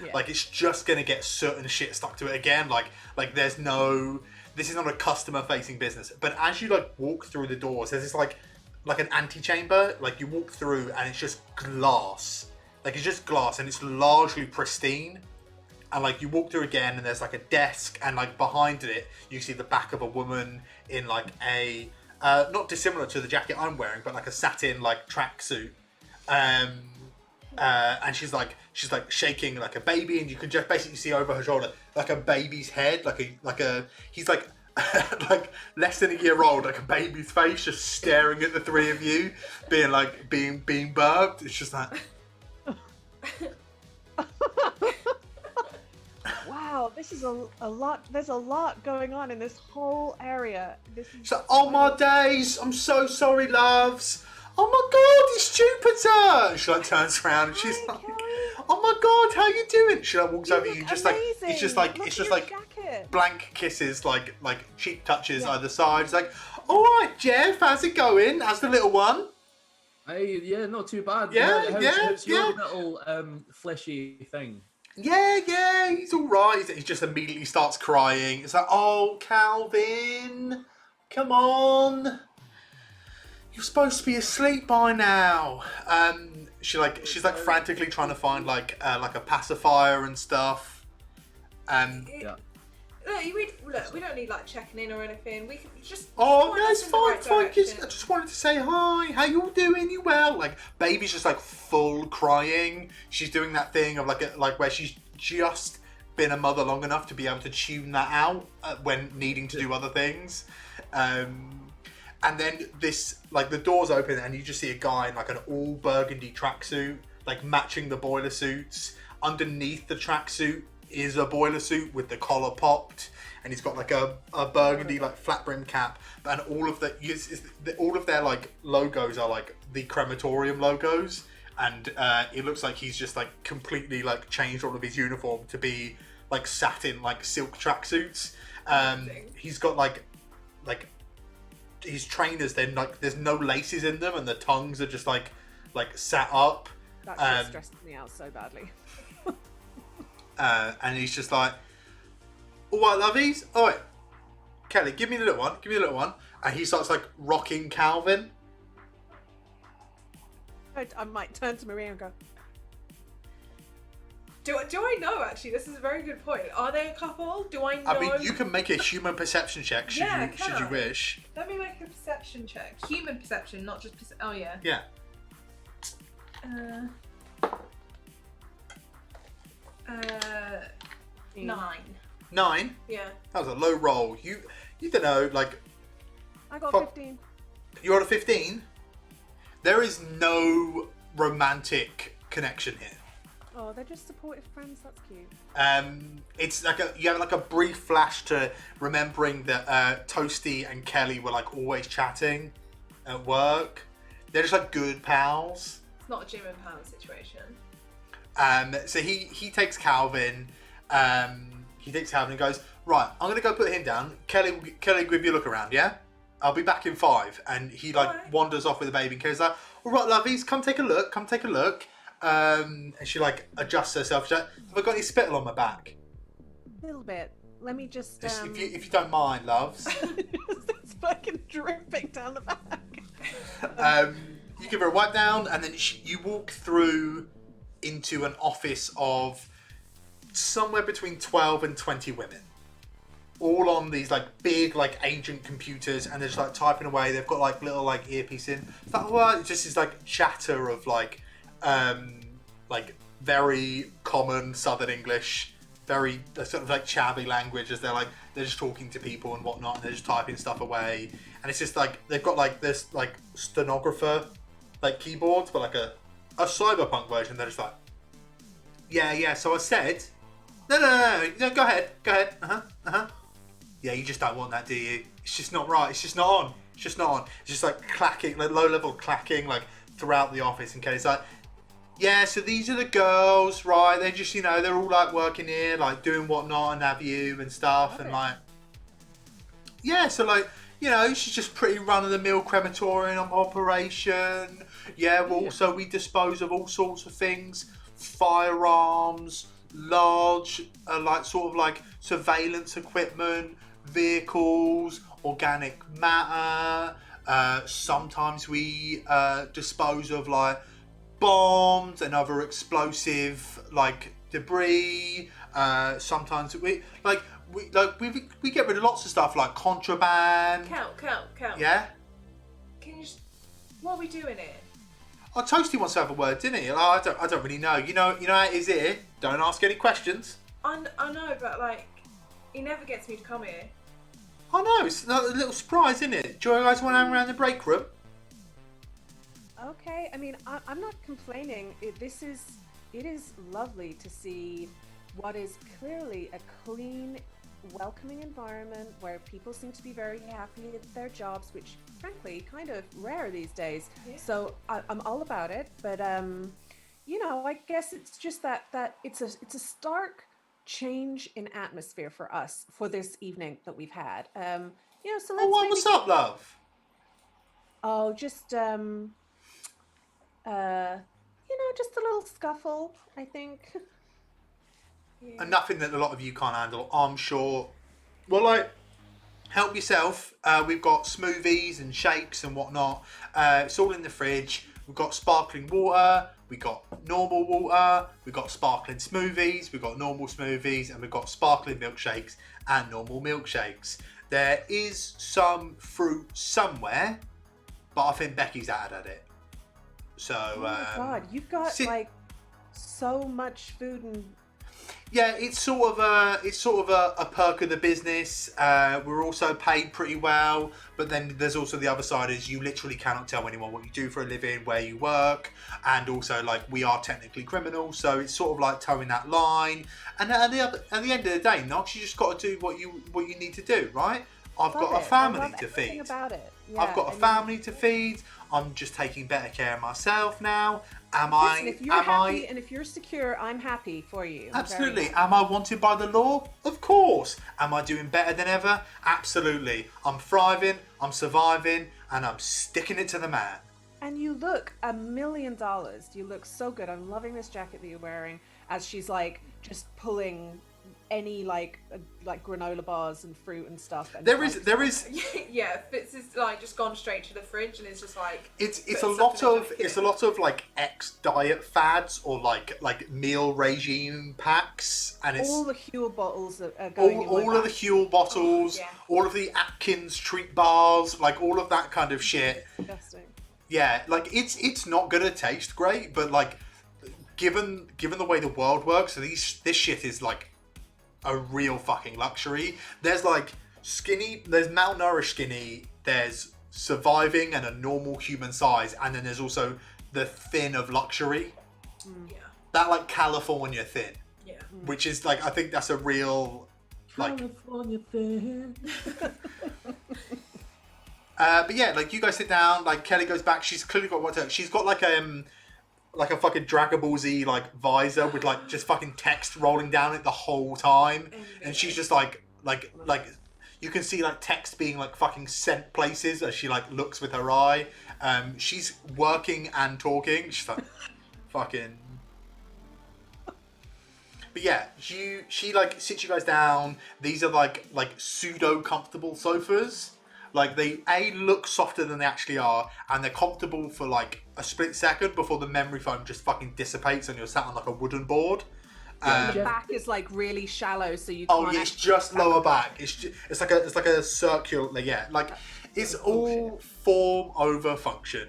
B: Yeah.
A: Like it's just gonna get certain shit stuck to it again. Like there's no. This is not a customer facing business. But as you like walk through the doors, there's this like an antechamber. Like you walk through and it's just glass. Like it's just glass and it's largely pristine. And like you walk through again and there's like a desk and like behind it you see the back of a woman in like a not dissimilar to the jacket I'm wearing, but like a satin like tracksuit. And she's like shaking like a baby, and you can just basically see over her shoulder like a baby's head, he's like like less than a year old, like a baby's face, just staring at the three of you, being burped. It's just like.
B: Wow, this is a lot. There's a lot going on in this whole area.
A: She's like, oh my days, I'm so sorry, loves. Oh my god, it's Jupiter. She like turns around and she's like, oh my god, how you doing? She like walks over you, just
B: amazing.
A: like it's just like
B: jacket.
A: blank kisses, like cheek touches either side. It's like, all right, Jeff, how's it going? How's the little one?
D: Hey, yeah, not too bad.
A: Yeah,
D: how's
A: yeah.
D: your little fleshy thing?
A: Yeah, he's all right. He just immediately starts crying. It's like, oh, Calvin, come on. You're supposed to be asleep by now. She's like frantically trying to find like a pacifier and stuff.
D: Yeah.
C: Look, we don't need like checking in or anything. We can just.
A: Oh
C: point
A: no,
C: us
A: it's
C: in the right
A: fine.
C: direction.
A: I just wanted to say hi. How you all doing? You well? Like baby's just like full crying. She's doing that thing of like where she's just been a mother long enough to be able to tune that out when needing to do other things. And then this, like, the doors open and you just see a guy in like an all burgundy tracksuit, like matching the boiler suits. Underneath the tracksuit is a boiler suit with the collar popped, and he's got like a burgundy like flat brim cap, and all of their like logos are like the crematorium logos, and it looks like he's just like completely like changed all of his uniform to be like satin like silk tracksuits. He's got like his trainers, then like there's no laces in them, and the tongues are just like sat up.
B: That just stressed me out so badly.
A: And he's just like, all right, lovies. All right, Kelly, give me the little one. Give me the little one. And he starts like rocking Calvin.
B: I might turn to Maria and go,
C: Do I know, actually? This is a very good point. Are they a couple? Do I know?
A: I mean, you can make a human perception check should you wish.
C: Let me make a perception check. Human perception, not just oh yeah.
A: Yeah.
C: 9.
A: 9?
C: Yeah.
A: That was a low roll. You don't know, like...
B: I got 15.
A: You're on a 15? There is no romantic connection here.
B: Oh, they're just supportive friends. That's cute.
A: It's like you have like a brief flash to remembering that Toasty and Kelly were like always chatting at work. They're just like good pals.
C: It's not a Jim and Pam situation.
A: So he takes Calvin. He takes Calvin and goes, right, I'm gonna go put him down. Kelly, give you a look around, yeah? I'll be back in 5. And he like wanders off with the baby and Kelly's like, all right, lovies, come take a look. And she like adjusts herself. She's like, have I got any spittle on my back?
B: A little bit. Let me just.
A: If you don't mind, loves.
B: It's fucking dripping down the back.
A: You give her a wipe down, and then you walk through into an office of somewhere between 12 and 20 women, all on these like big like ancient computers, and they're just like typing away. They've got like little like earpiece in. It's like, well, it's just this like chatter of like very common Southern English, very sort of like chavvy language, as they're just talking to people and whatnot, and they're just typing stuff away. And it's just like they've got like this like stenographer like keyboards, but like a cyberpunk version. They're just like, yeah. So I said, no. Go ahead. Yeah, you just don't want that, do you? It's just not right. It's just not on. It's just like clacking, like low level clacking, like throughout the office. And Kelly's like, yeah, so these are the girls, right? They're just, they're all like working here, like doing whatnot and have you and stuff. And like, yeah, so like, she's just pretty run-of-the-mill crematorium operation. Yeah, well, so we dispose of all sorts of things, firearms, large, sort of like surveillance equipment, vehicles, organic matter. Sometimes we dispose of like bombs and other explosive like debris. Sometimes we get rid of lots of stuff like contraband.
C: Count.
A: Yeah.
C: Can you? What are we doing here?
A: Oh, Toasty wants to have a word, didn't he? I don't really know. You know how it is here. Don't ask any questions.
C: I know, but like, he never gets me to come here.
A: I know, it's a little surprise, isn't it? Do you guys want to hang around the break room?
B: Okay, I mean, I'm not complaining. It is lovely to see what is clearly a clean, welcoming environment where people seem to be very happy at their jobs, which frankly kind of rare these days. Yeah. So I'm all about it, but I guess it's just that it's a stark change in atmosphere for us for this evening that we've had. So let's.
A: What's up, love?
B: Oh, just just a little scuffle, I think.
A: Yeah. And nothing that a lot of you can't handle, I'm sure. Well, like, help yourself. We've got smoothies and shakes and whatnot. It's all in the fridge. We've got sparkling water. We've got normal water. We've got sparkling smoothies. We've got normal smoothies. And we've got sparkling milkshakes and normal milkshakes. There is some fruit somewhere, but I think Becky's added at it. So,
B: oh my God, you've got like so much food and
A: Yeah, it's sort of a perk of the business. We're also paid pretty well, but then there's also the other side is you literally cannot tell anyone what you do for a living, where you work, and also like we are technically criminals, so it's sort of like towing that line. And at the end of the day, Nox, you just got to do what you need to do, right? I've got a family to feed.
B: About it. Yeah,
A: I've got a family to feed. I'm just taking better care of myself now. And
B: if you're secure, I'm happy for you.
A: Absolutely. Am I wanted by the law? Of course. Am I doing better than ever? Absolutely. I'm thriving, I'm surviving, and I'm sticking it to the man.
B: And you look $1 million. You look so good. I'm loving this jacket that you're wearing as she's like just pulling any like granola bars and fruit and stuff. And
A: there is
C: yeah, Fitz is like just gone straight to the fridge and it's just like
A: it's a lot of like diet fads or like meal regime packs, and it's
B: all the Huel bottles are going in
A: all of the Huel bottles, all of the Atkins treat bars, like all of that kind of shit.
B: Disgusting.
A: Yeah, like it's not gonna taste great, but like given the way the world works, this shit is like a real fucking luxury. There's like skinny, there's malnourished skinny, there's surviving and a normal human size, and then there's also the thin of luxury.
C: Yeah.
A: That like California thin.
C: Yeah.
A: Which is like, I think that's a real like
D: California thin.
A: But yeah, like you guys sit down, like Kelly goes back, she's clearly got what to, she's got like a fucking Dragon Ball Z like visor with like just fucking text rolling down it the whole time, and she's just like you can see like text being like fucking sent places as she like looks with her eye. She's working and talking. She's like fucking. But yeah, she like sits you guys down. These are like pseudo comfortable sofas. Like they look softer than they actually are, and they're comfortable for like a split second before the memory foam just fucking dissipates and you're sat on like a wooden board.
B: The back is like really shallow, so you can't.
A: Oh, yeah, it's just lower back. It's like a circular. Yeah, like it's all form over function.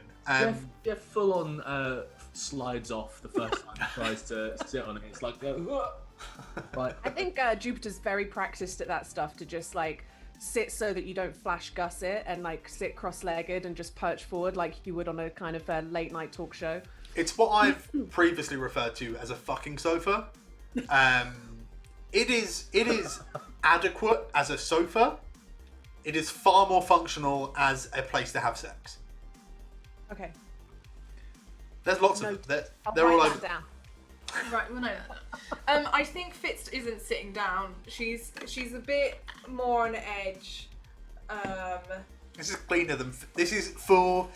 D: Jeff full on slides off the first time he tries to sit on it. It's like, like
B: I think Jupiter's very practiced at that stuff, to just like sit so that you don't flash gusset and like sit cross-legged and just perch forward like you would on a kind of late night talk show.
A: It's what I've previously referred to as a fucking sofa. It is adequate as a sofa. It is far more functional as a place to have sex.
B: Okay.
A: There's lots of them. They're
B: write
A: all
B: that
A: over.
B: down.
C: Right, well, no. I think Fitz isn't sitting down. She's a bit more on edge.
A: This is cleaner than. This is for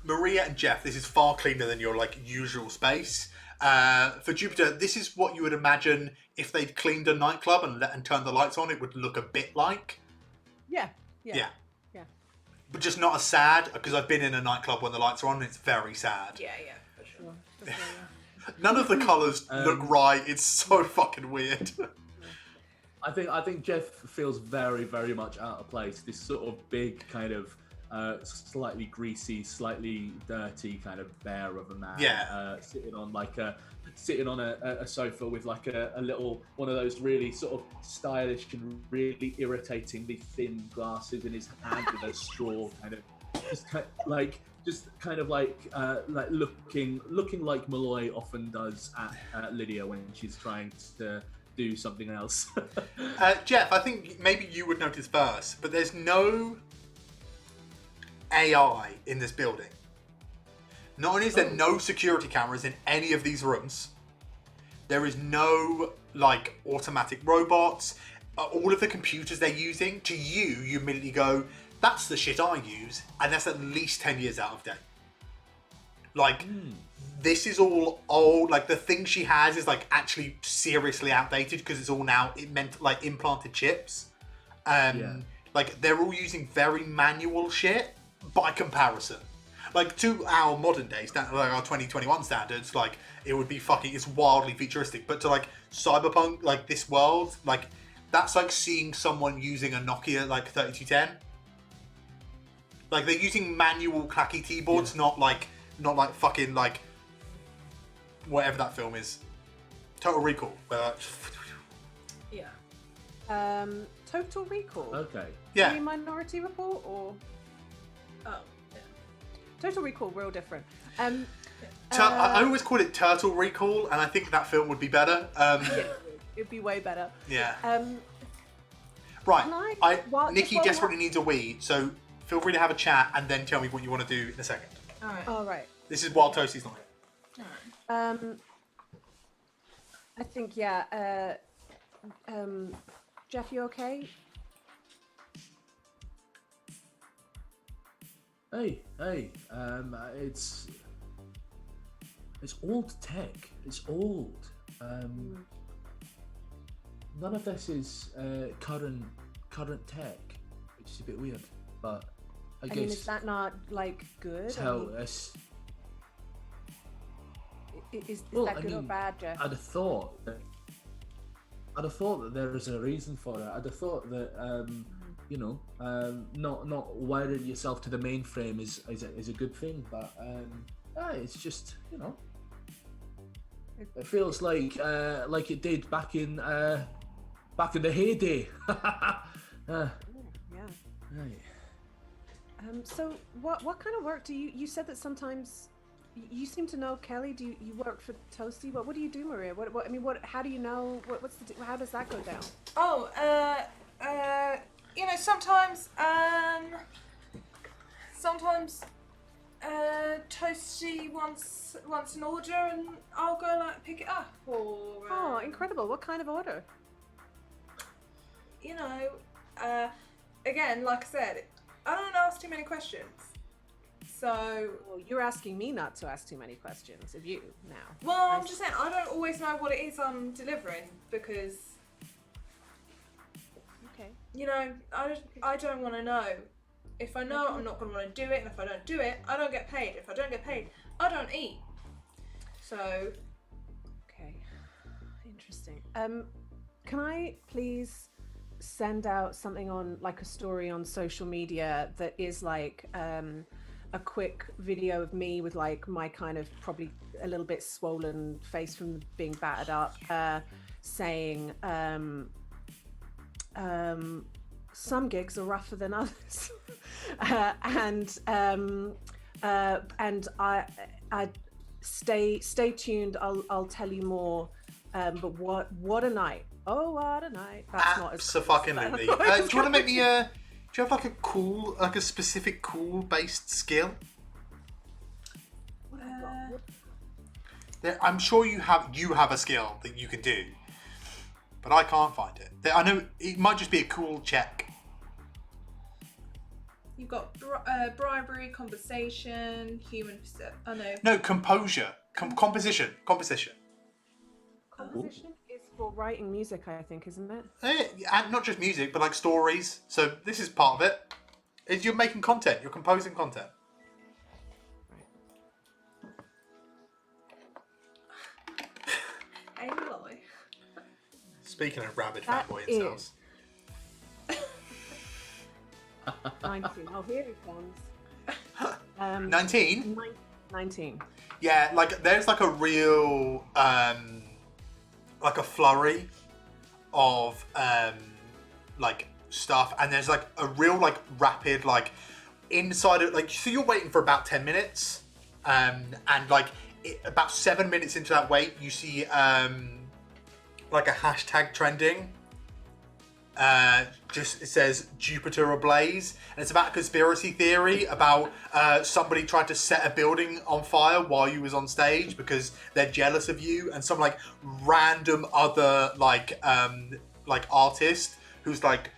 A: Maria and Jeff. This is far cleaner than your like usual space. For Jupiter, this is what you would imagine if they'd cleaned a nightclub and turned the lights on. It would look a bit like.
B: Yeah.
A: But just not as sad, because I've been in a nightclub when the lights are on and it's very sad.
C: Yeah, for sure.
A: None of the colours look right. It's so fucking weird.
D: I think Jeff feels very, very much out of place. This sort of big kind of slightly greasy, slightly dirty kind of bear of a man.
A: Yeah.
D: Sitting on a sofa with like a little one of those really sort of stylish and really irritatingly thin glasses in his hand with a straw kind of looking like Malloy often does at Lydia when she's trying to do something else.
A: Jeff, I think maybe you would notice first, but there's no AI in this building. Not only is there no security cameras in any of these rooms, there is no like automatic robots. All of the computers they're using, to you immediately go, that's the shit I use, and that's at least 10 years out of date. Like, this is all old. Like, the thing she has is like actually seriously outdated because it's all now like implanted chips. Like, they're all using very manual shit by comparison. Like, to our modern day standard, like our 2021 standards, like, it would be fucking, it's wildly futuristic. But to like Cyberpunk, like this world, like, that's like seeing someone using a Nokia like 3210. Like, they're using manual clacky keyboards, not like fucking like whatever that film is. Total Recall.
C: Yeah.
B: Total Recall.
D: Okay.
A: Yeah.
B: You mean Minority Report or
C: Oh. Yeah.
B: Total Recall? Real different.
A: I always call it Turtle Recall, and I think that film would be better.
B: Yeah, it'd be way better.
A: Yeah.
B: Can
A: Right.
B: what-
A: Nikki
B: just
A: desperately needs a wee, so feel free to have a chat and then tell me what you want to do in a second.
C: All right.
B: All right.
A: This is while Toasty's not here.
C: All right.
B: I think Jeff, you okay?
D: Hey, it's old tech. It's old. None of this is current tech, which is a bit weird. But I
B: I mean,
D: guess
B: is that not like good?
D: tell us.
B: Is
D: Well,
B: that
D: I
B: good or
D: mean,
B: bad, Jeff?
D: I'd have thought that there is a reason for it. I'd have thought that not wiring yourself to the mainframe is a good thing, but it's just it feels like it did back in the heyday.
B: Yeah.
D: Right.
B: So what kind of work do you said that sometimes you seem to know Kelly? Do you work for Toasty? What do you do, Maria? How do you know? How does that go down?
C: Oh, sometimes Toasty wants an order and I'll go like pick it up or.
B: Oh, incredible! What kind of order?
C: Again, like I said, I don't ask too many questions. So.
B: Well, you're asking me not to ask too many questions of you now.
C: Well, I'm just saying, I don't always know what it is I'm delivering because.
B: Okay.
C: I don't want to know. If I know, I'm not going to want to do it, and if I don't do it, I don't get paid. If I don't get paid, I don't eat. So.
B: Okay. Interesting. Can I please send out something on like a story on social media that is like a quick video of me with like my kind of probably a little bit swollen face from being battered up, saying some gigs are rougher than others, and I stay tuned. I'll tell you more. But what a night! Oh, what a night! That's not as
A: Absolutely. Do you want to make me do you have like a specific cool based skill? I'm sure you have a skill that you can do, but I can't find it. I know it might just be a cool check.
C: You've got bribery, conversation, human. Oh no.
A: No, composure, composition.
B: Composition is for writing music, I think, isn't it?
A: And not just music, but like stories. So this is part of it. Is you're making content. You're composing content.
C: Aloy.
A: Speaking of rabid
B: That
A: fanboy
B: is-
A: incels.
B: 19. Oh, here it comes.
A: 19?
B: 19.
A: Yeah, like there's like a real like a flurry of like stuff, and there's like a real like rapid like inside of like, so you're waiting for about 10 minutes and like about 7 minutes into that wait you see like a hashtag trending. Just it says Jupiter ablaze, and it's about a conspiracy theory about somebody tried to set a building on fire while you was on stage because they're jealous of you, and some like random other like artist who's like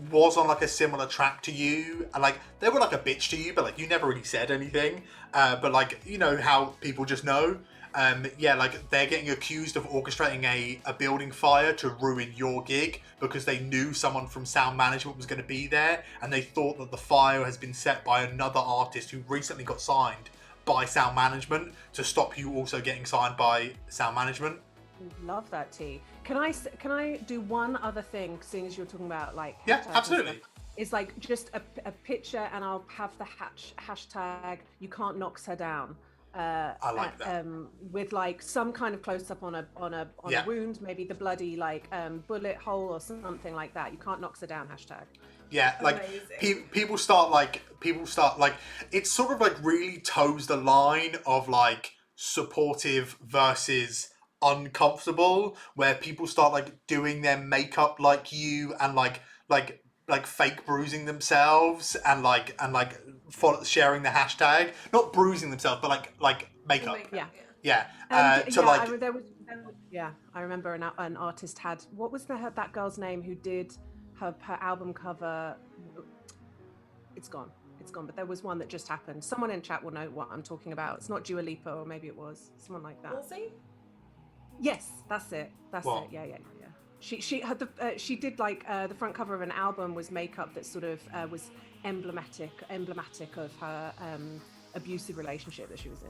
A: was on like a similar track to you, and like they were like a bitch to you, but like you never really said anything, but like you know how people just know. Yeah, like they're getting accused of orchestrating a building fire to ruin your gig because they knew someone from sound management was going to be there, and they thought that the fire has been set by another artist who recently got signed by sound management to stop you also getting signed by sound management.
B: Love that, T. Can I do one other thing, seeing as you're talking about like
A: Yeah,
B: hashtags and
A: absolutely.
B: stuff? It's like just a picture, and I'll have the hashtag "You can't knock her down."
A: I like that.
B: With like some kind of close up on a
A: Yeah.
B: wound, maybe the bloody like bullet hole or something like that. You can't knock her down. Hashtag.
A: Yeah, like
C: Amazing.
A: people start like it's sort of like really toes the line of like supportive versus uncomfortable, where people start like doing their makeup like you and like fake bruising themselves and sharing the hashtag, not bruising themselves, but like makeup.
B: Yeah.
A: Yeah,
B: Yeah,
A: like
B: I mean, there was yeah, I remember an artist had, what was that girl's name who did her album cover? It's gone, but there was one that just happened. Someone in chat will know what I'm talking about. It's not Dua Lipa, or maybe it was someone like that.
C: Halsey?
B: Yes, that's it.
A: What?
B: Yeah. She had she did like the front cover of an album was makeup that sort of was emblematic of her abusive relationship that she was in.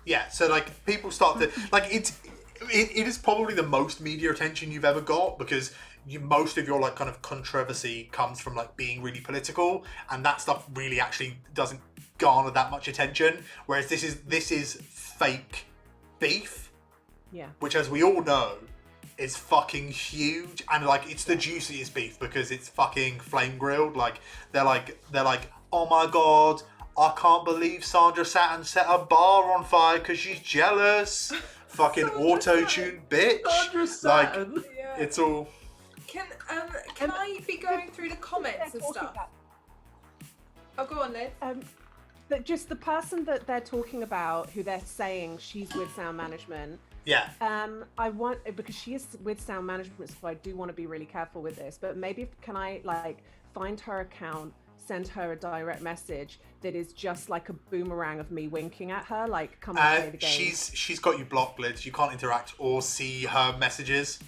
A: Yeah, so like people start to like it is probably the most media attention you've ever got, because most of your like kind of controversy comes from like being really political, and that stuff really actually doesn't garner that much attention, whereas this is fake beef, which, as we all know, is fucking huge, and like it's the juiciest beef because it's fucking flame grilled. Like they're like oh my god, I can't believe Sandra Saturn set a bar on fire because she's jealous. Fucking auto-tune bitch.
D: Sandra Saturn.
A: Like, it's all.
C: Can I be going through the comments and stuff? Oh, go on, Liz.
B: But just the person that they're talking about, who they're saying she's with sound management.
A: Yeah.
B: I want, because she is with sound management, so I do want to be really careful with this. But maybe can I like find her account, send her a direct message that is just like a boomerang of me winking at her, like, come and play the game.
A: She's got you blocked, Liz. You can't interact or see her messages.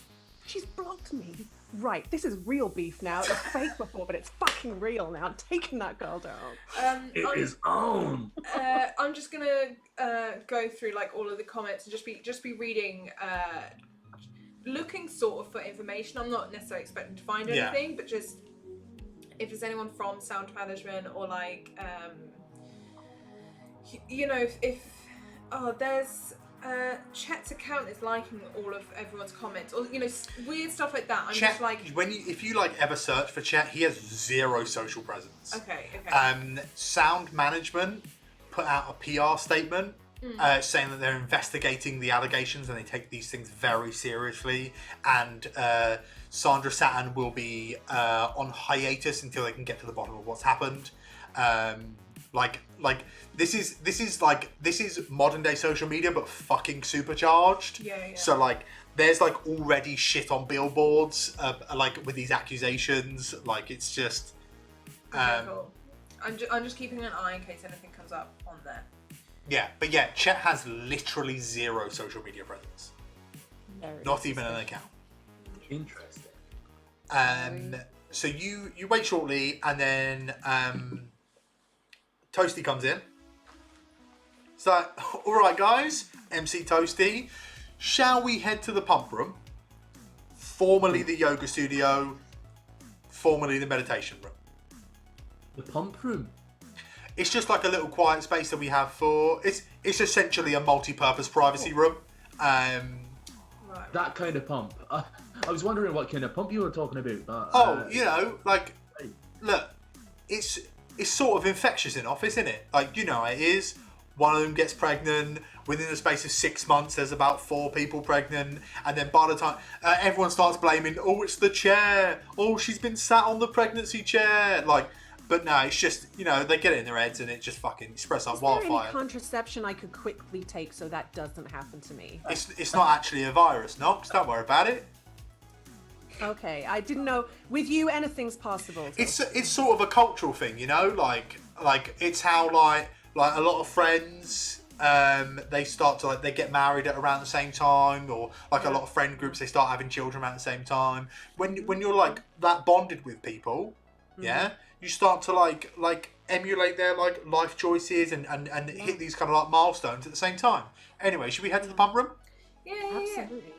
B: She's blocked me. Right, this is real beef now. It was fake before, but it's fucking real now. I'm taking that girl down.
D: It is on.
C: I'm just gonna go through like all of the comments and just be reading, looking sort of for information. I'm not necessarily expecting to find anything, but just if there's anyone from sound management or like, you know, if there's Chet's account is liking all of everyone's comments, or you know, weird stuff like that. I'm
A: Chet,
C: just like,
A: if you like ever search for Chet, he has zero social presence.
C: Okay.
A: Sound management put out a PR statement saying that they're investigating the allegations and they take these things very seriously, and Sandra Saturn will be on hiatus until they can get to the bottom of what's happened. This is modern day social media, but fucking supercharged.
C: Yeah.
A: So like, there's like already shit on billboards, like with these accusations. Like it's just.
C: Cool. I'm just keeping an eye in case anything comes up on there.
A: Yeah, but yeah, Chet has literally zero social media presence. Not even an account.
D: Interesting.
A: So you wait shortly, and then Toasty comes in. It's like, all right, guys, MC Toasty, shall we head to the pump room, formerly the yoga studio, formerly the meditation room?
D: The pump room?
A: It's just like a little quiet space that we have for. It's essentially a multi-purpose privacy room.
C: Right.
D: That kind of pump. I was wondering what kind of pump you were talking about. But,
A: you know, like, look, it's sort of infectious enough, isn't it? Like, you know how it is. One of them gets pregnant. Within the space of 6 months, there's about 4 people pregnant. And then by the time everyone starts blaming, oh, it's the chair. Oh, she's been sat on the pregnancy chair. Like, but no, it's just, you know, they get it in their heads and it just fucking spreads like wildfire.
B: Is there any contraception I could quickly take so that doesn't happen to me?
A: It's not actually a virus, Knox. Don't worry about it.
B: Okay, I didn't know. With you, anything's possible. So.
A: It's sort of a cultural thing, you know, like it's how like a lot of friends they start to like they get married at around the same time, or like a lot of friend groups they start having children around the same time. When you're like that bonded with people, you start to like emulate their like life choices and hit these kind of like milestones at the same time. Anyway, should we head to the pump room?
C: Yeah.
B: Absolutely.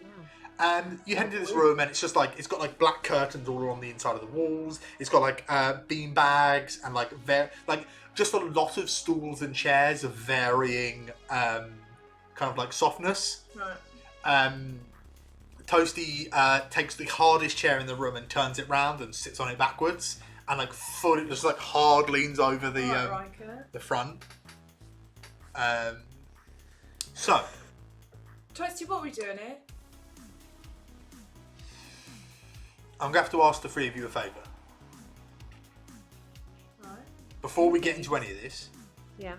A: You head into this room, and it's just like it's got like black curtains all along the inside of the walls. It's got like bean bags and like just a lot of stools and chairs of varying kind of like softness.
C: Right.
A: Toasty takes the hardest chair in the room and turns it round and sits on it backwards, and like fully just like hard leans over the the front. So,
C: Toasty, what are we doing here?
A: I'm gonna have to ask the three of you a favour.
C: Right.
A: Before we get into any of this,
B: Yeah.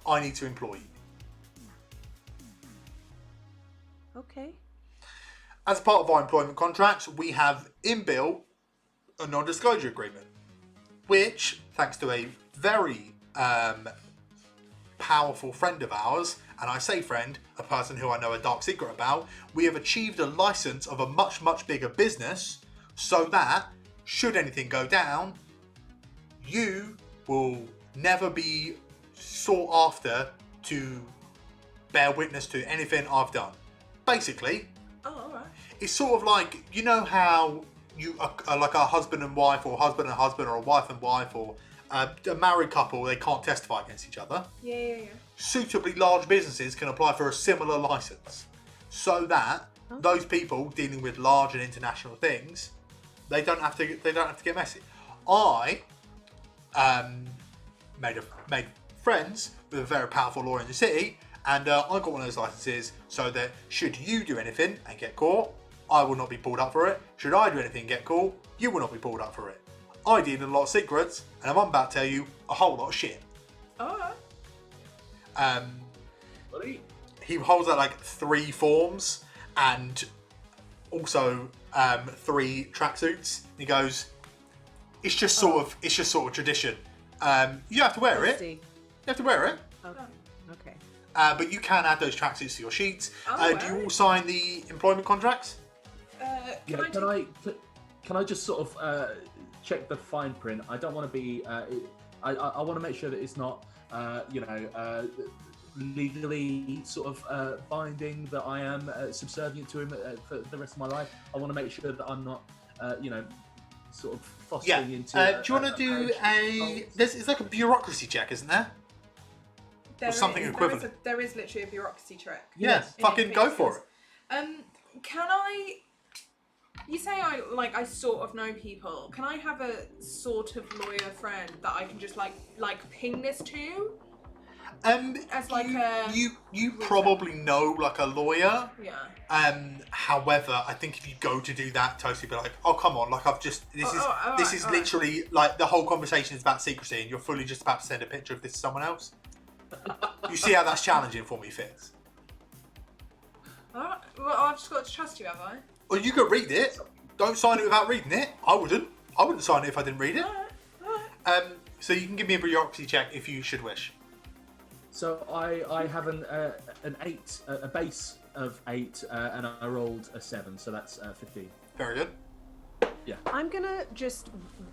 A: I need to employ you.
B: Okay.
A: As part of our employment contracts, we have inbuilt a non-disclosure agreement, which, thanks to a very powerful friend of ours, and I say friend, a person who I know a dark secret about, we have achieved a license of a much, much bigger business so that, should anything go down, you will never be sought after to bear witness to anything I've done. Basically,
C: Oh, alright.
A: it's sort of like, you know how you are like a husband and wife, or husband and husband, or a wife and wife, or a married couple, they can't testify against each other.
C: Yeah.
A: Suitably large businesses can apply for a similar license, so that those people dealing with large and international things, they don't have to get messy. I made friends with a very powerful lawyer in the city, and I got one of those licenses so that should you do anything and get caught, I will not be pulled up for it. Should I do anything and get caught, you will not be pulled up for it. I deal in a lot of secrets, and I'm about to tell you a whole lot of shit.
C: Alright.
A: He holds out like 3 forms and also 3 tracksuits. He goes, it's just sort of tradition. You have to wear it.
B: Toasty.
A: You have to wear it.
B: Okay.
A: But you can add those tracksuits to your sheets.
C: Oh,
A: Do you all sign the employment contracts?
D: Can I just sort of check the fine print? I don't want to be. I want to make sure that it's not, legally sort of binding, that I am subservient to him for the rest of my life. I want to make sure that I'm not, sort of fostering into.
A: Do you want to do it's like a bureaucracy check, isn't there? Or something equivalent.
C: There is literally a bureaucracy check.
A: Yeah, fucking go for it.
C: Can I? You say I sort of know people. Can I have a sort of lawyer friend that I can just like ping this to? As like
A: you probably know like a lawyer.
C: Yeah.
A: However, I think if you go to do that, Toasty will be like, oh come on, like I've just this is literally like the whole conversation is about secrecy, and you're fully just about to send a picture of this to someone else. You see how that's challenging for me, Fitz?
C: Alright. Well, I've just got to trust you, have I?
A: Well, you can read it. Don't sign it without reading it. I wouldn't sign it if I didn't read it.
C: Alright.
A: So you can give me a bureaucracy check if you should wish.
D: So I have an 8, a base of 8, and I rolled a 7, so that's 15.
A: Very good.
D: Yeah.
B: I'm gonna just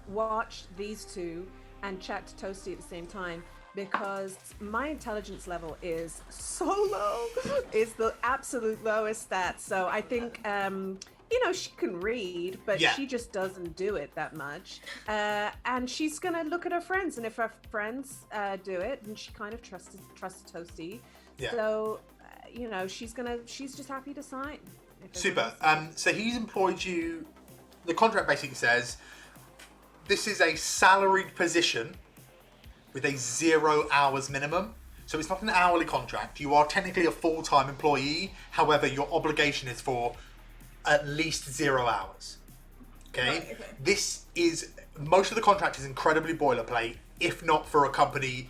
B: watch these two and chat to Toasty at the same time, because my intelligence level is so low. It's the absolute lowest stat. So I think, she can read, but she just doesn't do it that much. And she's gonna look at her friends, and if her friends do it, and she kind of trusts Toasty.
A: Yeah.
B: So, she's just happy to sign.
A: Super. So he's employed you. The contract basically says this is a salaried position with a 0 hours minimum. So it's not an hourly contract. You are technically a full-time employee. However, your obligation is for at least 0 hours. Okay?
C: Right, okay.
A: This is, most of the contract is incredibly boilerplate, if not for a company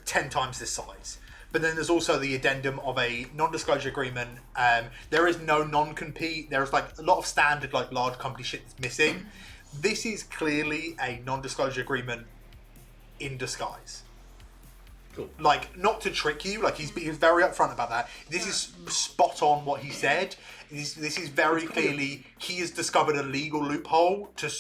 A: 10 times this size. But then there's also the addendum of a non-disclosure agreement. There is no non-compete. There's like a lot of standard like large company shit that's missing. This is clearly a non-disclosure agreement in disguise.
D: Cool.
A: Like, not to trick you, like he was very upfront about that. This is spot on what he said. This is very clearly, he has discovered a legal loophole to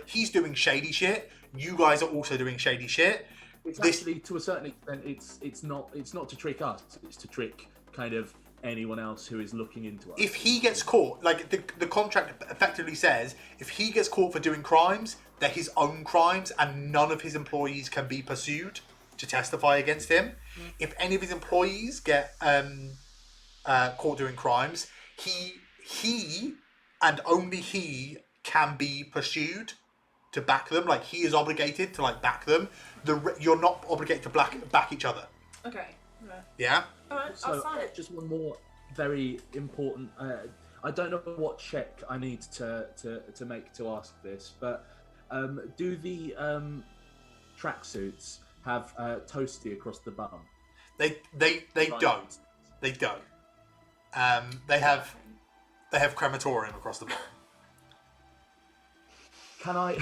A: he's doing shady shit. You guys are also doing shady shit.
D: It's actually, to a certain extent, it's not to trick us. It's to trick kind of anyone else who is looking into us.
A: If he gets caught, like the contract effectively says, if he gets caught for doing crimes, they're his own crimes, and none of his employees can be pursued to testify against him. If any of his employees get caught doing crimes, he and only he can be pursued to back them. Like, he is obligated to like back them. You're not obligated to back each other.
C: Okay. Right.
A: Yeah.
C: Alright,
D: So,
C: I'll sign it.
D: just one more very important. I don't know what check I need to make to ask this, but do the tracksuits have toasty across the bottom?
A: They don't. They don't. They have crematorium across the bottom.
D: Can I?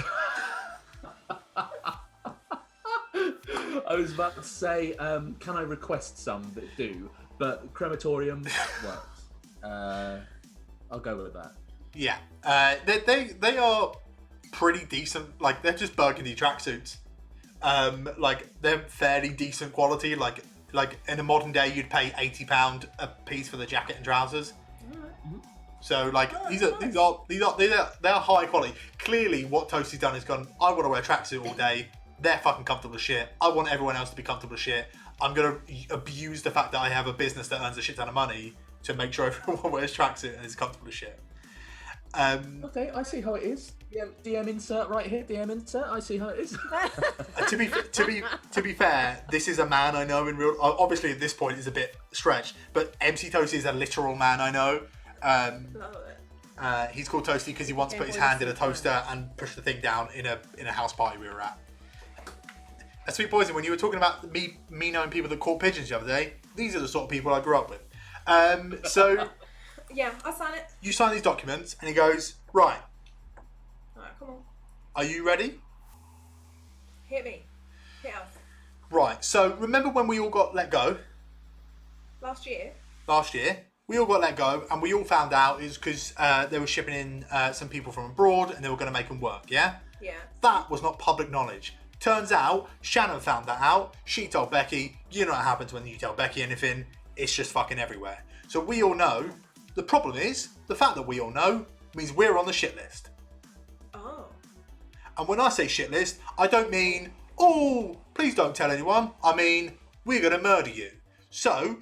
D: I was about to say, can I request some that do? But crematorium works. I'll go with that.
A: Yeah. They are pretty decent. Like, they're just burgundy tracksuits. Like, they're fairly decent quality. Like in a modern day, you'd pay £80 a piece for the jacket and trousers. So like these are high quality. Clearly, what Toasty's done is gone, I want to wear a tracksuit all day. They're fucking comfortable as shit. I want everyone else to be comfortable as shit. I'm gonna abuse the fact that I have a business that earns a shit ton of money to make sure everyone wears tracksuit and is comfortable as shit.
D: Okay, I see how it is. DM insert right here. DM insert. I see how it is.
A: To be fair, this is a man I know in real. Obviously, at this point, it's a bit stretched, but MC Toasty is a literal man I know.
C: Love it.
A: He's called Toasty because he once put his hand in a toaster and pushed the thing down in a house party we were at. A Sweet Poison, when you were talking about me knowing people that caught pigeons the other day, these are the sort of people I grew up with. So
C: Yeah, I'll sign it.
A: you sign these documents, and he goes, right,
C: Alright, come on.
A: are you ready?
C: Hit me. Hit us.
A: Right, so remember when we all got let go
C: Last year.
A: last year? We all got let go, and we all found out is because they were shipping in some people from abroad, and they were going to make them work, yeah?
C: Yeah.
A: That was not public knowledge. Turns out, Shannon found that out. She told Becky. You know what happens when you tell Becky anything. It's just fucking everywhere. So we all know. The problem is, the fact that we all know means we're on the shit list.
C: Oh.
A: And when I say shit list, I don't mean, oh, please don't tell anyone. I mean, we're going to murder you. So,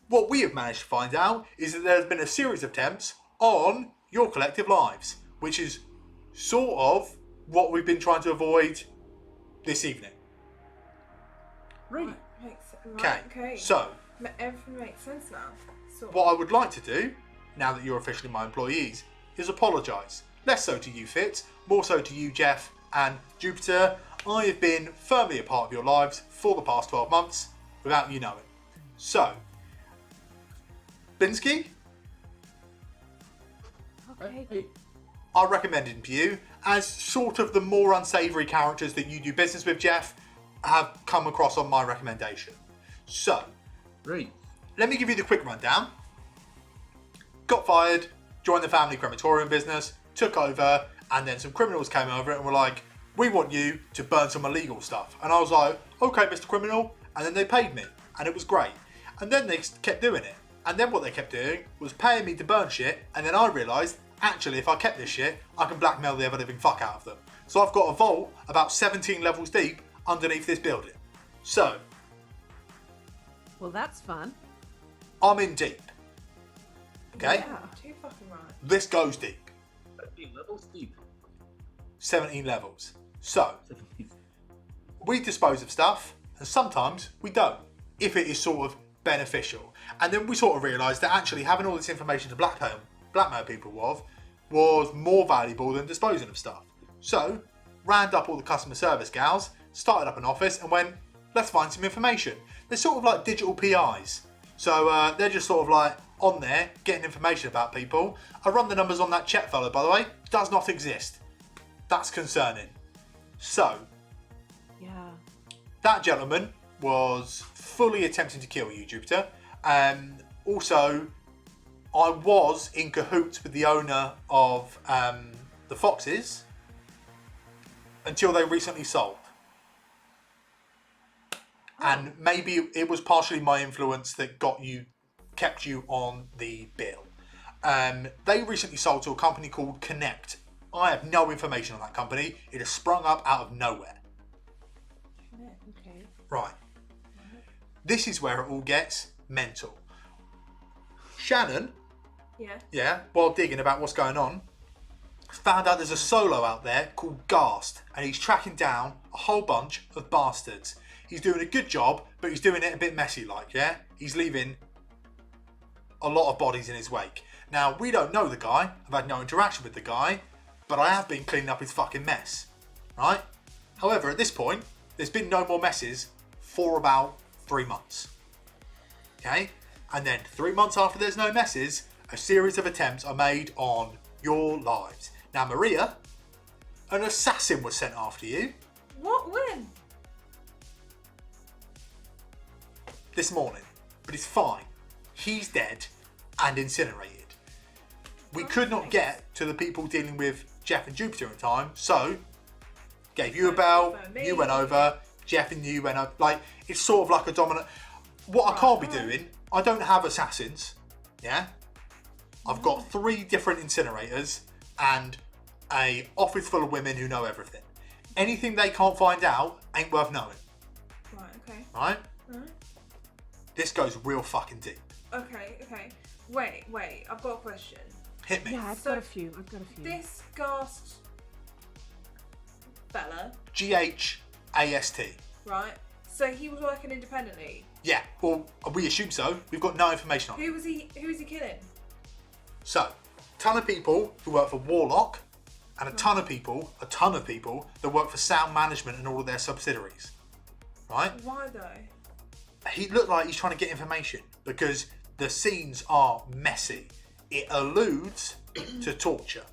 A: what we have managed to find out is that there's been a series of attempts on your collective lives, which is sort of what we've been trying to avoid this evening.
D: Right.
A: Okay, so
C: Everything makes sense now. Sort of.
A: what I would like to do, now that you're officially my employees, is apologise. Less so to you, Fitz, more so to you, Jeff, and Jupiter. I have been firmly a part of your lives for the past 12 months, without you knowing. So, Binsky,
B: Okay.
D: Hey,
A: I recommend him to you as sort of the more unsavoury characters that you do business with, Jeff, have come across on my recommendation. So,
D: right.
A: let me give you the quick rundown. Got fired, joined the family crematorium business, took over, and then some criminals came over and were like, we want you to burn some illegal stuff. And I was like, okay, Mr. Criminal. And then they paid me, and it was great. And then they kept doing it. And then what they kept doing was paying me to burn shit, and then I realised, actually, if I kept this shit, I can blackmail the ever-living fuck out of them. So I've got a vault about 17 levels deep underneath this building. So,
B: Well, that's fun.
A: I'm in deep. Okay?
C: Yeah, too fucking right.
A: This goes deep.
D: 13 levels deep.
A: 17 levels. So, we dispose of stuff, and sometimes we don't, if it is sort of beneficial. And then we sort of realised that actually having all this information to blackmail people with was more valuable than disposing of stuff. So, round up all the customer service gals, started up an office, and went, let's find some information. They're sort of like digital PIs. So they're just sort of like on there, getting information about people. I run the numbers on that Chet fellow, by the way. Does not exist. That's concerning. So,
B: Yeah.
A: that gentleman was fully attempting to kill you, Jupiter. Also, I was in cahoots with the owner of the Foxes until they recently sold. And maybe it was partially my influence that got you kept you on the bill. They recently sold to a company called Connect. I have no information on that company. It has sprung up out of nowhere.
B: Okay.
A: Right. This is where it all gets mental. Shannon,
C: Yeah.
A: while digging about what's going on, found out there's a solo out there called Ghast, and he's tracking down a whole bunch of bastards. He's doing a good job, but he's doing it a bit messy like, yeah? He's leaving a lot of bodies in his wake. Now, we don't know the guy. I've had no interaction with the guy, but I have been cleaning up his fucking mess, right? However, at this point, there's been no more messes for about 3 months. Okay? And then 3 months after there's no messes, a series of attempts are made on your lives. Now, Maria, an assassin was sent after you
C: What? When?
A: this morning, but he's fine. He's dead and incinerated. We could not get to the people dealing with Jeff and Jupiter in time, so gave you a bell, you went over, Jeff and you went over. Like, it's sort of like a dominant. What I can't be doing, I don't have assassins, yeah? I've got 3 different incinerators and a office full of women who know everything. Anything they can't find out ain't worth knowing,
C: Right. Okay.
A: right?
C: Right.
A: This goes real fucking deep.
C: Okay. Wait. I've got a question.
A: Hit me.
B: Yeah, I've got a few.
C: This Ghast fella,
A: Ghast.
C: right? So he was working independently.
A: Yeah, well, we assume so. We've got no information on it.
C: Who was he killing?
A: So, ton of people who work for Warlock, and a ton of people that work for Sound Management and all of their subsidiaries. Right?
C: Why though?
A: He looked like he's trying to get information because the scenes are messy. It alludes to torture.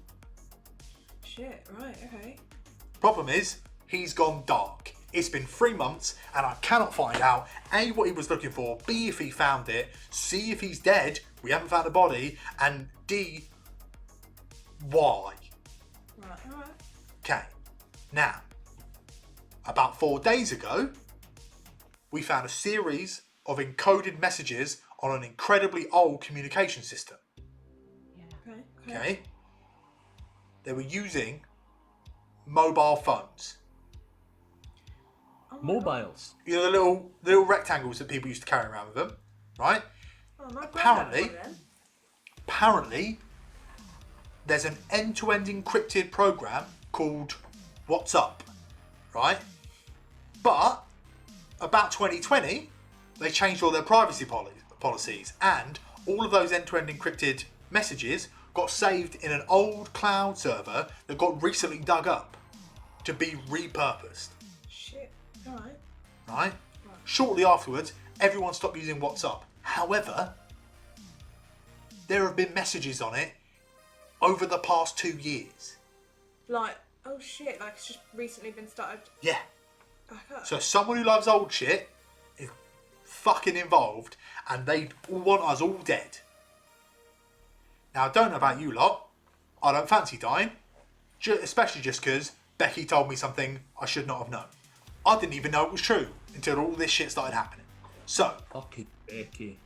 C: Shit. Right. Okay.
A: Problem is, he's gone dark. It's been 3 months and I cannot find out A, what he was looking for, B, if he found it, C, if he's dead, we haven't found a body, and D, why.
C: Right. Alright.
A: Okay, now, about 4 days ago, we found a series of encoded messages on an incredibly old communication system.
B: Yeah.
A: Okay? They were using mobile phones.
C: Oh my God.
D: Mobiles.
A: You know, the little rectangles that people used to carry around with them, right?
C: Oh, my
A: Apparently-
C: granddad had one then.
A: Apparently, there's an end-to-end encrypted program called What's Up, right? But about 2020, they changed all their privacy policies, and all of those end-to-end encrypted messages got saved in an old cloud server that got recently dug up to be repurposed,
C: Shit. Alright.
A: right? Shortly afterwards, everyone stopped using WhatsApp. However, there have been messages on it over the past 2 years.
C: Like, oh shit, like it's just recently been started
A: Yeah.
C: back up.
A: So someone who loves old shit is fucking involved, and they all want us all dead. Now, I don't know about you lot. I don't fancy dying, especially just because Becky told me something I should not have known. I didn't even know it was true until all this shit started happening. So,
D: Fucking Becky.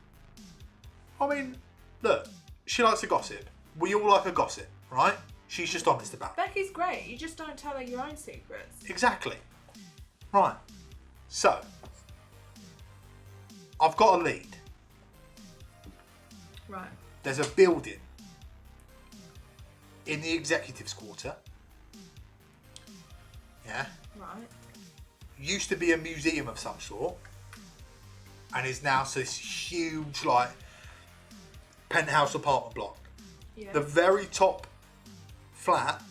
A: I mean, look, she likes to gossip. We all like a gossip, right? She's just honest about it.
C: Becky's great, you just don't tell her your own secrets.
A: Exactly. Right. So, I've got a lead.
C: Right.
A: There's a building in the executives quarter. Yeah.
C: Right.
A: Used to be a museum of some sort, and is now this huge, like, penthouse apartment block.
C: Yeah.
A: The very top flat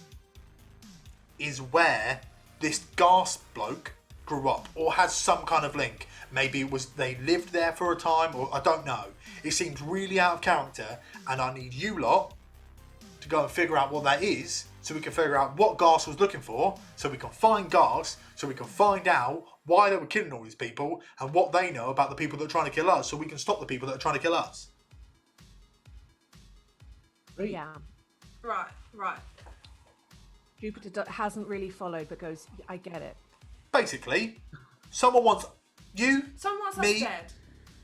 A: is where this Ghast bloke grew up, or has some kind of link. Maybe it was they lived there for a time, or I don't know. It seems really out of character, and I need you lot to go and figure out what that is, so we can figure out what Ghast was looking for, so we can find Ghast, so we can find out why they were killing all these people, and what they know about the people that are trying to kill us, so we can stop the people that are trying to kill us.
D: Right.
B: Yeah.
C: Right.
B: Jupiter hasn't really followed, but goes, I get it.
A: Basically, someone wants you,
C: Someone's
A: Me?
C: dead.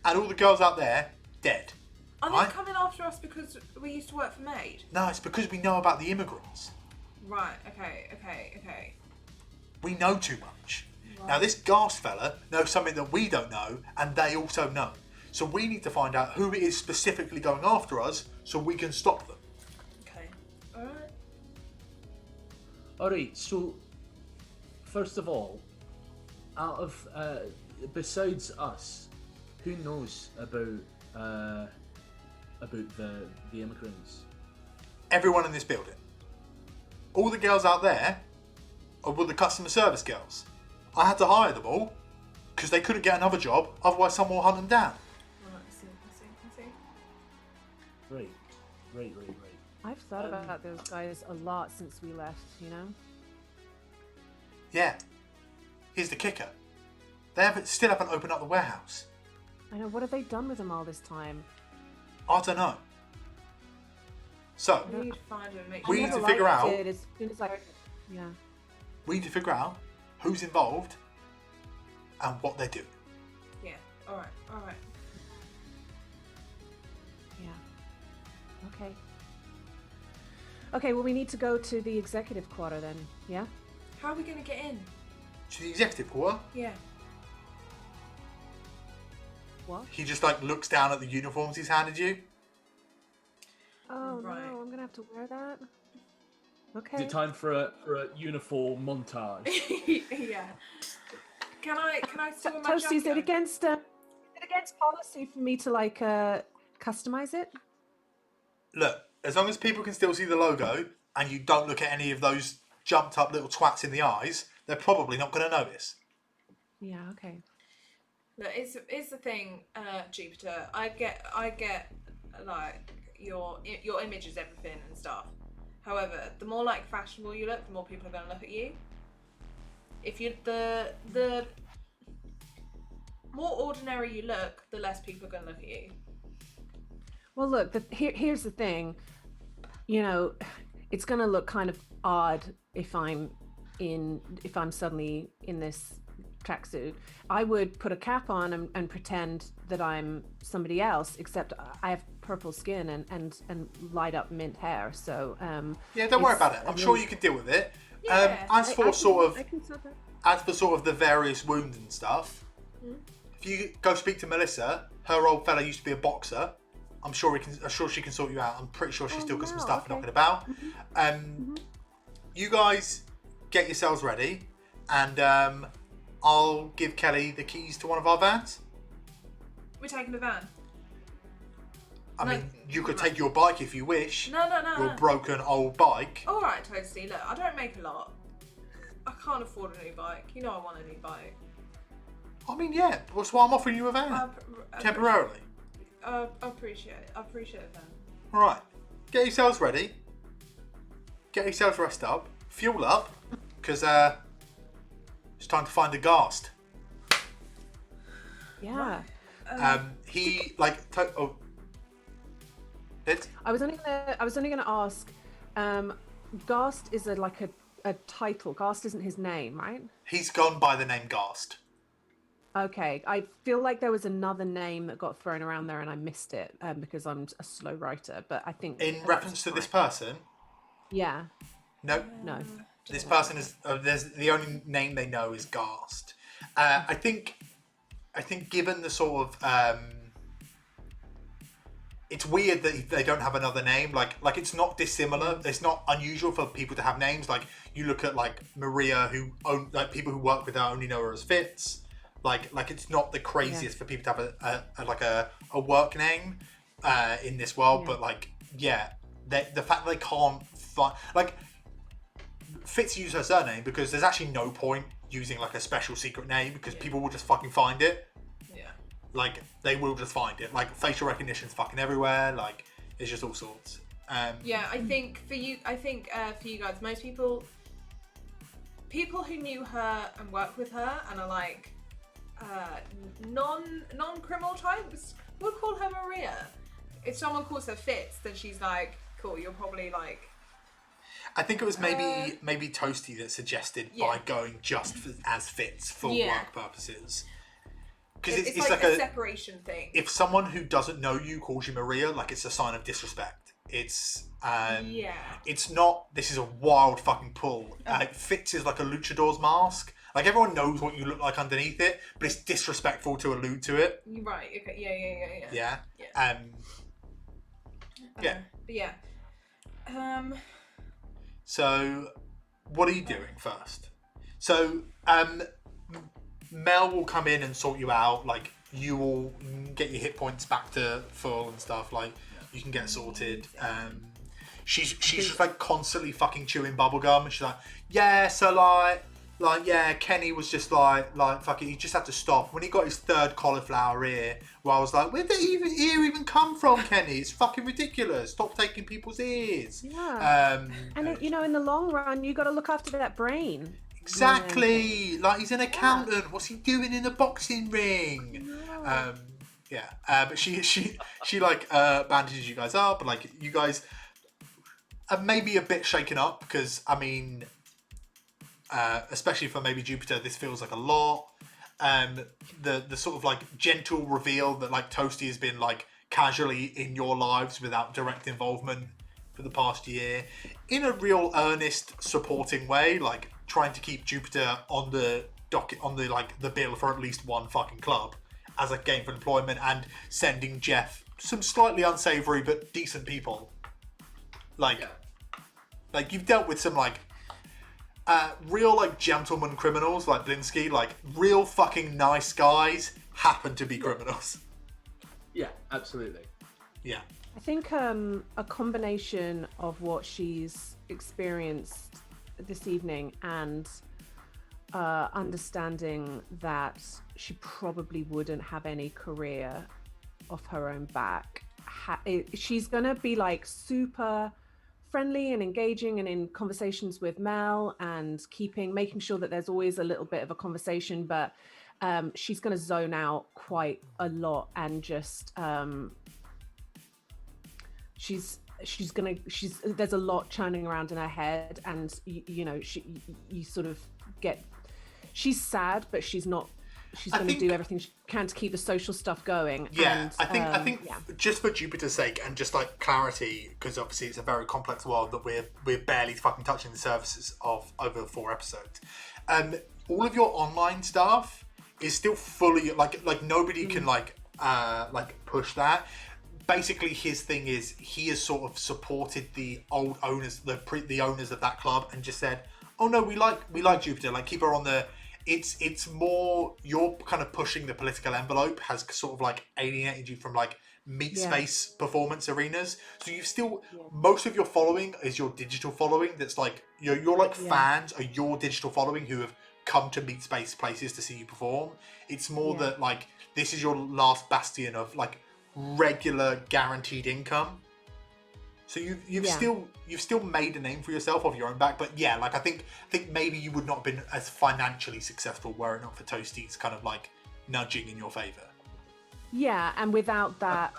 A: and all the girls out there dead.
C: Are
A: Right?
C: they coming after us because we used to work for Maid?
A: No, it's because we know about the immigrants.
C: Right, okay.
A: We know too much.
C: Right.
A: Now, this Ghast fella knows something that we don't know, and they also know. So we need to find out who it is specifically going after us so we can stop them.
C: Okay. Alright.
D: Alright, so first of all, out of besides us, who knows about the immigrants?
A: Everyone in this building. All the girls out there are with the customer service girls. I had to hire them all because they couldn't get another job, otherwise someone will hunt them down.
C: Right, I see.
D: Right.
B: I've thought about those guys a lot since we left, you know?
A: Yeah. Here's the kicker. They still haven't opened up the warehouse.
B: I know, what have they done with them all this time?
A: I don't know. So,
C: We need to find them and make
A: We
C: sure.
A: need to
B: never
A: figure
B: liked
A: out-
B: it as soon as I... Yeah.
A: we need to figure out who's involved and what they're doing.
C: Yeah, alright.
B: Yeah. Okay. Okay, well, we need to go to the executive quarter then, yeah?
C: How are we going to get in?
A: To the executive quarter,
C: Yeah.
B: What?
A: he just looks down at the uniforms he's handed you.
B: Oh,
C: Right.
B: no, I'm gonna have to wear that?
D: Is
B: Okay.
D: it time for a uniform montage?
C: Yeah. Can I still wear my
B: Toasty, is it
C: jacket?
B: against policy for me to, customize it?
A: Look, as long as people can still see the logo and you don't look at any of those jumped up little twats in the eyes, they're probably not going to notice.
B: Yeah, okay.
C: Look, it's the thing, Jupiter. I get like your image is everything and stuff. However, the more fashionable you look, the more people are going to look at you. If you the more ordinary you look, the less people are going to look at you.
B: Well, look, here's the thing. You know, it's going to look kind of odd if I'm suddenly in this tracksuit. I would put a cap on and pretend that I'm somebody else, except I have purple skin and light up mint hair. So
A: Yeah, don't worry
B: it's
A: about it. I'm
B: a
A: sure
B: really-
A: you can deal with it.
C: Yeah,
A: As for
B: I can sort that.
A: as for sort of the various wounds and stuff, if you go speak to Melissa, her old fella used to be a boxer. I'm sure she can sort you out. I'm pretty sure she's still got some
B: wow,
A: stuff
B: okay.
A: knocking about. You guys get yourselves ready, and I'll give Kelly the keys to one of our vans.
C: We're taking the van.
A: I
C: No.
A: mean, you could take your bike if you wish.
C: No.
A: Your broken old bike.
C: All right, Toasty. Look, I don't make a lot. I can't afford a new bike. You know I want a new bike.
A: I mean, yeah, that's why I'm offering you a van. Temporarily.
C: I appreciate it. I appreciate it, then.
A: Alright, get yourselves ready. Get yourselves rested up. Fuel up. Because it's time to find the Ghast.
B: Yeah.
A: He, It?
B: I was only gonna ask. Ghast is a title. Ghast isn't his name, right?
A: He's gone by the name Ghast.
B: Okay, I feel like there was another name that got thrown around there and I missed it because I'm a slow writer. But I think
A: In
B: that's
A: reference to this
B: fine.
A: person,
B: Yeah.
A: no.
B: No.
A: This person is there's the only name they know is Ghast. I think given the sort of it's weird that they don't have another name. Like it's not dissimilar. It's not unusual for people to have names. Like you look at Maria, people who work with her only know her as Fitz. Like it's not the craziest for people to have a work name in this world.
B: Yeah.
A: But the fact that they can't find Fitz used her surname because there's actually no point using a special secret name because people will just fucking find it.
C: Yeah.
A: They will just find it. Facial recognition's fucking everywhere. It's just all sorts.
C: Yeah, I think for you guys, most people who knew her and work with her and are non-criminal types would call her Maria. If someone calls her Fitz, then she's cool. You're probably
A: I think it was maybe Toasty that suggested by going just as Fitz for
C: Yeah.
A: work purposes. because
C: It's
A: it's
C: like
A: like
C: a separation thing.
A: if someone who doesn't know you calls you Maria, like it's a sign of disrespect. It's it's not. This is a wild fucking pull. It fits as like a luchador's mask. Like everyone knows what you look like underneath it, but it's disrespectful to allude to it.
C: Right. Okay. Yeah.
A: Yeah.
C: But yeah.
A: So, what are you doing first? So, Mel will come in and sort you out. Like, you will get your hit points back to full and stuff. Like, you can get sorted. She's just like constantly fucking chewing bubblegum. And she's like, yeah, so yeah, Kenny was just like fucking, he just had to stop. When he got his third cauliflower ear, where I was like, where did the ear even come from, Kenny? It's fucking ridiculous. Stop taking people's ears.
B: Yeah. And in the long run, you got to look after that brain.
A: Exactly. Like, he's an accountant. What's he doing in a boxing ring? But she like bandages you guys up, and like you guys are maybe a bit shaken up because I mean, especially for maybe Jupiter, this feels like a lot. The sort of like gentle reveal that like Toasty has been like casually in your lives without direct involvement for the past year, in a real earnest supporting way, like trying to keep Jupiter on the docket, on the like the bill for at least one fucking club as a gainful employment, and sending Jeff some slightly unsavory but decent people. Like you've dealt with some like real like gentleman criminals like Blinsky, like real fucking nice guys happen to be criminals.
D: Yeah, absolutely.
A: Yeah.
B: I think a combination of what she's experienced this evening and understanding that she probably wouldn't have any career off her own back. She's going to be like super friendly and engaging and in conversations with Mel and making sure that there's always a little bit of a conversation, but she's going to zone out quite a lot and just there's a lot churning around in her head, and you sort of get, she's sad, but she's not. She's going to do everything she can to keep the social stuff going.
A: Yeah,
B: and,
A: I think just for Jupiter's sake and just like clarity, because obviously it's a very complex world that we're barely fucking touching the surfaces of over 4 episodes. All of your online stuff is still fully like nobody can like push that. Basically, his thing is he has sort of supported the old owners, the owners of that club, and just said, "Oh no, we like Jupiter. Like keep her on the." It's more you're kind of pushing the political envelope, has sort of like alienated you from like meat space performance arenas. So you've still most of your following is your digital following. That's like your like fans are your digital following who have come to meat space places to see you perform. It's more that like this is your last bastion of like regular guaranteed income. So you've still made a name for yourself off your own back, but yeah, like I think maybe you would not have been as financially successful were it not for Toasty's kind of like nudging in your favour.
B: Yeah, and without that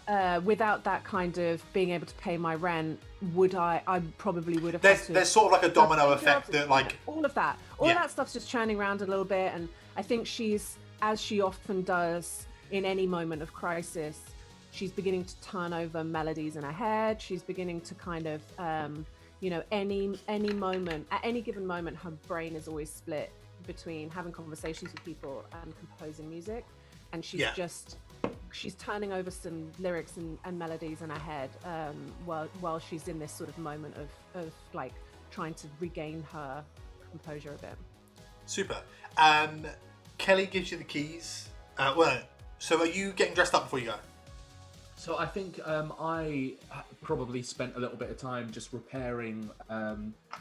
B: kind of being able to pay my rent, I probably would have.
A: There's sort of like a domino effect that like
B: all of that stuff's just churning around a little bit, and I think she's, as she often does in any moment of crisis, she's beginning to turn over melodies in her head. She's beginning to kind of, any moment, at any given moment, her brain is always split between having conversations with people and composing music. And she's turning over some lyrics and melodies in her head while she's in this sort of moment of like trying to regain her composure a bit.
A: Super. Kelly gives you the keys. So are you getting dressed up before you go?
D: So I think I probably spent a little bit of time just repairing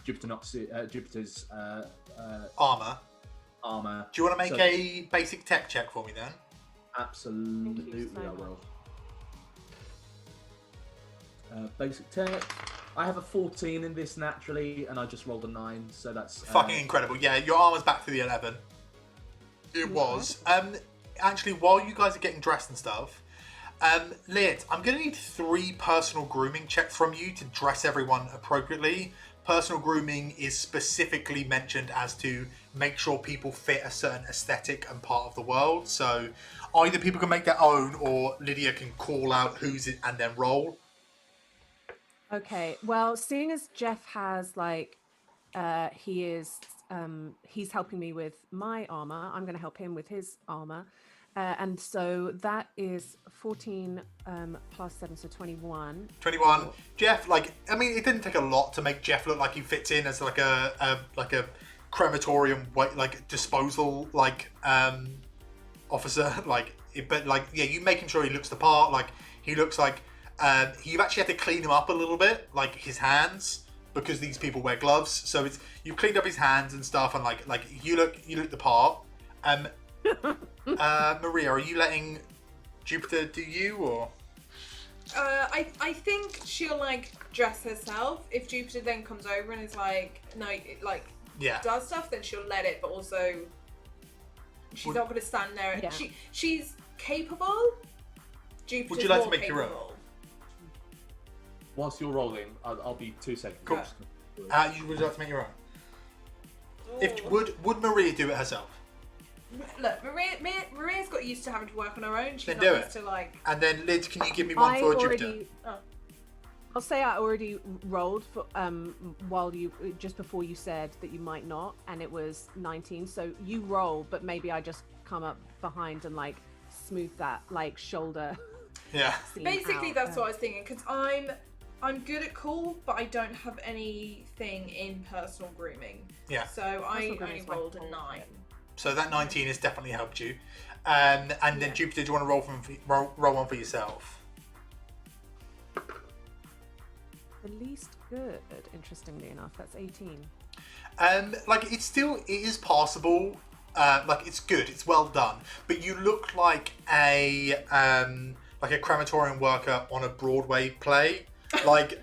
D: Jupiter's
A: armor. Do you want to make a basic tech check for me then?
D: Absolutely, I will. Basic tech. I have a 14 in this naturally, and I just rolled a 9, so that's
A: fucking incredible. Yeah, your armor's back to the 11. It was. Actually, while you guys are getting dressed and stuff. Leah, I'm going to need 3 personal grooming checks from you to dress everyone appropriately. personal grooming is specifically mentioned as to make sure people fit a certain aesthetic and part of the world. So either people can make their own, or Lydia can call out who's it and then roll.
B: Okay, well, seeing as Jeff has like he's helping me with my armor, I'm going to help him with his armor, and so that is 14 plus 7, so 21.
A: 21. Jeff, like, I mean, it didn't take a lot to make Jeff look like he fits in as like a crematorium like disposal officer. But yeah, you making sure he looks the part. Like, he looks like you've actually had to clean him up a little bit, like his hands, because these people wear gloves. So you've cleaned up his hands and stuff, and like you look the part. Maria, are you letting Jupiter do you, or?
C: I think she'll like dress herself. If Jupiter then comes over and is like, no, like, does stuff, then she'll let it. But also, she's not going to stand there.
B: Yeah.
C: She's capable. Jupiter's
A: Would you like to
C: more
A: make your own?
C: capable.
D: Whilst you're rolling, I'll be 2 seconds.
A: Cool. You would like to make your own? Would Maria do it herself?
C: Look, Maria's got used to having to work on her own. She's
A: Then
C: not
A: do
C: used
A: it.
C: to like.
A: And then Liz, can you give me one for Jupiter?
B: I'll say I already rolled for just before you said that you might not, and it was 19. So you roll, but maybe I just come up behind and like smooth that like shoulder.
A: Yeah.
C: Basically, that's what I was thinking, because I'm good at cool, but I don't have anything in personal grooming.
A: Yeah.
C: So I
B: grooming
C: only
B: is my
C: rolled a
B: fault.
C: 9.
A: So that 19 has definitely helped you. And then Jupiter, do you want to roll one for yourself?
B: The least good, interestingly enough, that's 18.
A: Like it is passable. Like it's good, it's well done. But you look like a crematorium worker on a Broadway play. like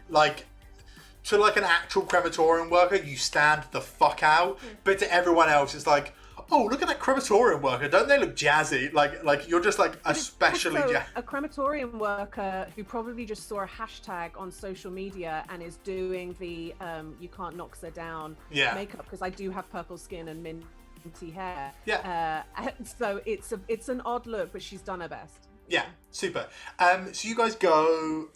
A: to like an actual crematorium worker, you stand the fuck out. But to everyone else, it's like, oh, look at that crematorium worker! Don't they look jazzy? Like you're just like especially
B: Also a crematorium worker who probably just saw a hashtag on social media and is doing the you can't knock her down makeup, because I do have purple skin and minty hair.
A: Yeah.
B: So it's an odd look, but she's done her best.
A: Yeah, super. So you guys go.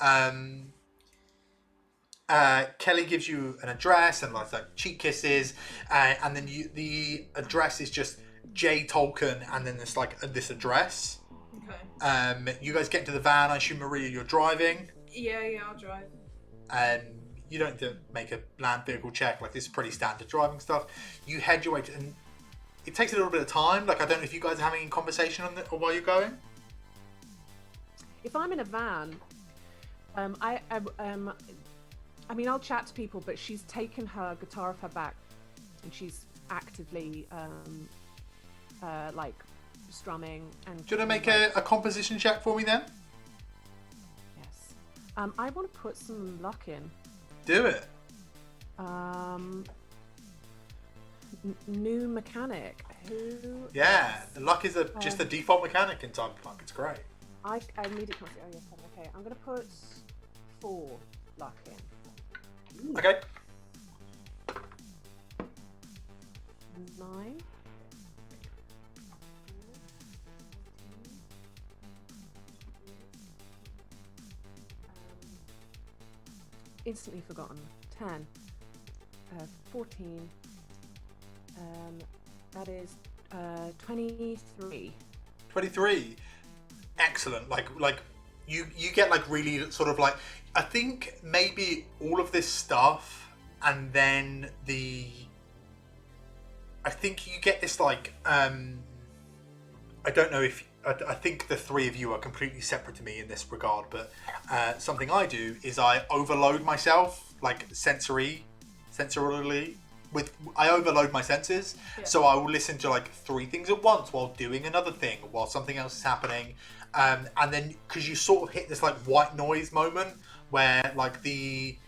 A: Kelly gives you an address and like cheek kisses, and then the address is just J Tolkien, and then there's like this address.
C: Okay.
A: You guys get into the van. I assume, Maria, you're driving.
C: Yeah, I'll drive.
A: You don't need to make a land vehicle check. Like, this is pretty standard driving stuff. You head your way to, and it takes a little bit of time. Like, I don't know if you guys are having a conversation on or while you're going.
B: If I'm in a van, I mean, I'll chat to people, but she's taken her guitar off her back and she's actively like strumming. And
A: do you want to make a composition check for me then?
B: Yes. I want to put some luck in.
A: Do it.
B: New mechanic. Who?
A: Yeah, the luck is just the default mechanic in Cyberpunk. It's great.
B: I immediately can't see. Oh yes, okay. I'm gonna put 4 luck in.
A: Okay.
B: 9. Instantly forgotten. 10. 14. That is 23.
A: 23. Excellent. Like you get like really sort of like, I think maybe all of this stuff, and then I think you get this like I don't know if I think the three of you are completely separate to me in this regard, but something I do is I overload myself like sensorily I overload my senses. So I will listen to like 3 things at once while doing another thing, while something else is happening, and then because you sort of hit this like white noise moment where like the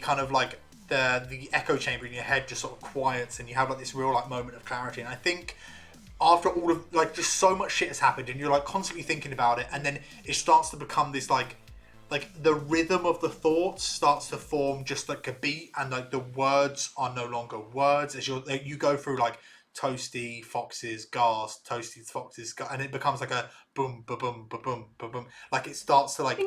A: kind of like the echo chamber in your head just sort of quiets, and you have like this real like moment of clarity. And I think after all of like just so much shit has happened and you're like constantly thinking about it, and then it starts to become this like like the rhythm of the thoughts starts to form just like a beat, and like the words are no longer words as you go through like toasty foxes gas, toasty foxes gas, and it becomes like a boom ba boom ba boom ba boom. Like it starts to like.